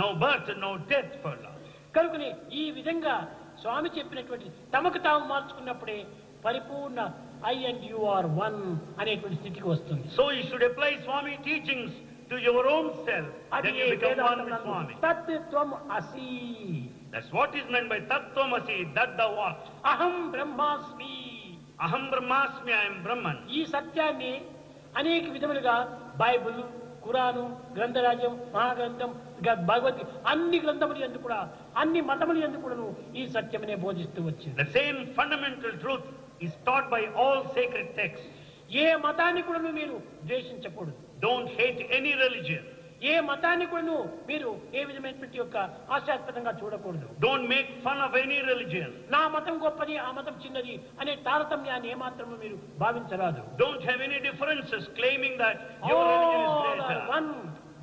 No birth, no death for love. కనుకనే ఈ విధంగా స్వామి చెప్పినటువంటి తమకు తాము మార్చుకున్నప్పుడే పరిపూర్ణ I and you are one అనేటువంటి స్థితికి వస్తుంది. So you should apply Swami teachings to your own self. Then you become one with Swami. తత్వం అసి. That's what is meant by Tattvamasi, that thou art. అహం బ్రహ్మాస్మి. Aham Brahmasmi, I am Brahman. ఈ సత్యాన్ని అనేక విధములుగా బైబిల్, ఖురాను, గ్రంథరాజ్యం, మహాగ్రంథం, భగవద్గీత అన్ని గ్రంథములు యందు కూడా అన్ని మతములు యందు కూడాను ఈ సత్యమనే బోధిస్తూ వచ్చింది. The same fundamental truth is taught by all sacred texts. ఏ మతాన్ని కూడా మీరు ద్వేషించకూడదు. Don't hate any religion. ఏ మతాన్ని కూడా మీరు ఏ విధమైనటువంటి యొక్క హాస్యాస్పదంగా చూడకూడదు. Don't make fun of any religion. నా మతం గొప్పది ఆ మతం చిన్నది అనే తారతమ్యాన్ని ఏమాత్రము మీరు భావించరాదు. Don't have any differences claiming that your religion is greater. One,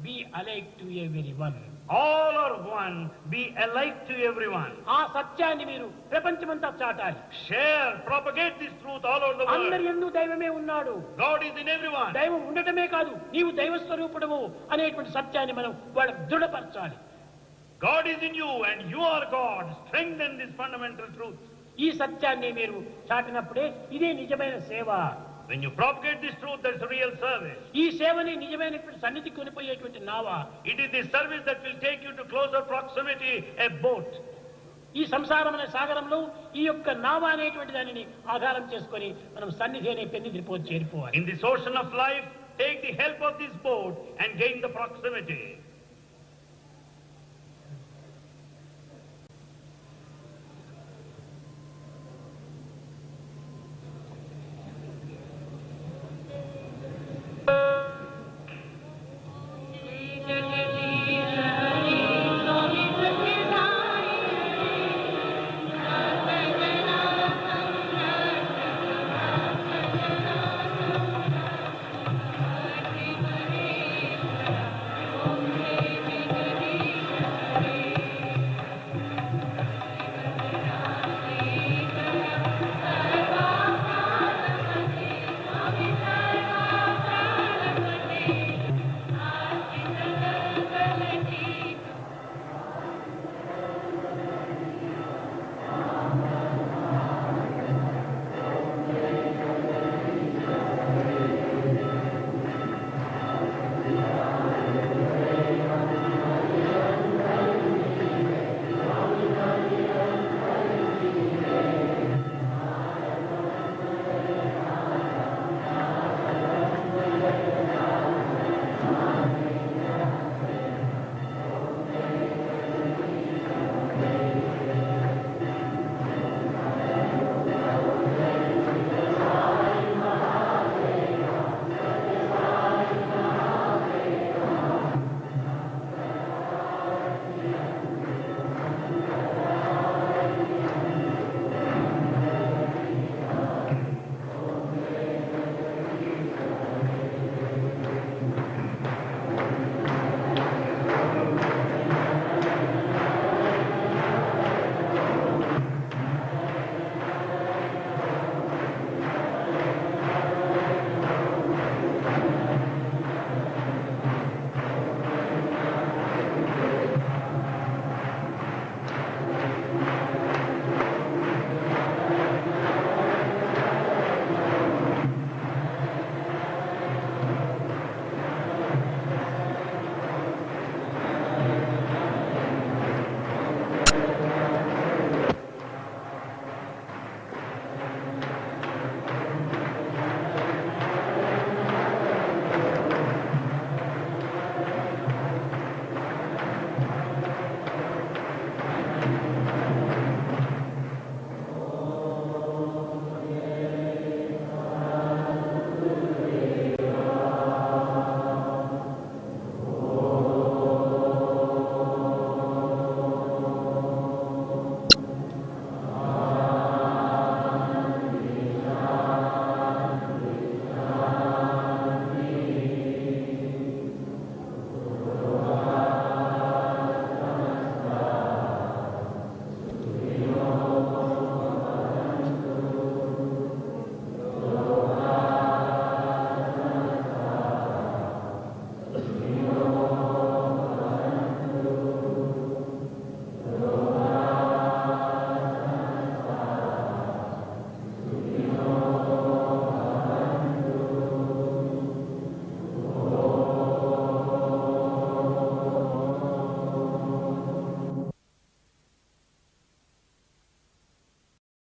be alike to everyone. All are one, be alike to everyone. ఆ సత్యాన్ని మీరు ప్రపంచమంతా చాటాలి. Share, propagate this truth all over the world. అందరి యందు దైవమే ఉన్నాడు. God is in everyone. దైవం ఉండటమే కాదు నీవు దైవ స్వరూపుడవు అనేటువంటి సత్యాన్ని మనం వాళ్ళకు దృఢపరచాలి. God is in you and you are God. Strengthen this fundamental truth. ఈ సత్యాన్ని మీరు చాటినప్పుడే ఇదే నిజమైన సేవ. When you propagate this truth, that's real service. ఈ సేవని నిజమైనటువంటి సన్నిధికి కొనిపోయేటువంటి నావ. It is the service that will take you to closer proximity, a boat. ఈ సంసారమైన సాగరంలో ఈ యొక్క నావ అనేటువంటి దానిని ఆధారం చేసుకొని మనం సన్నిధి అనే పెన్నిధి చేరిపోవాలి. In this ocean of life, take the help of this boat and gain the proximity.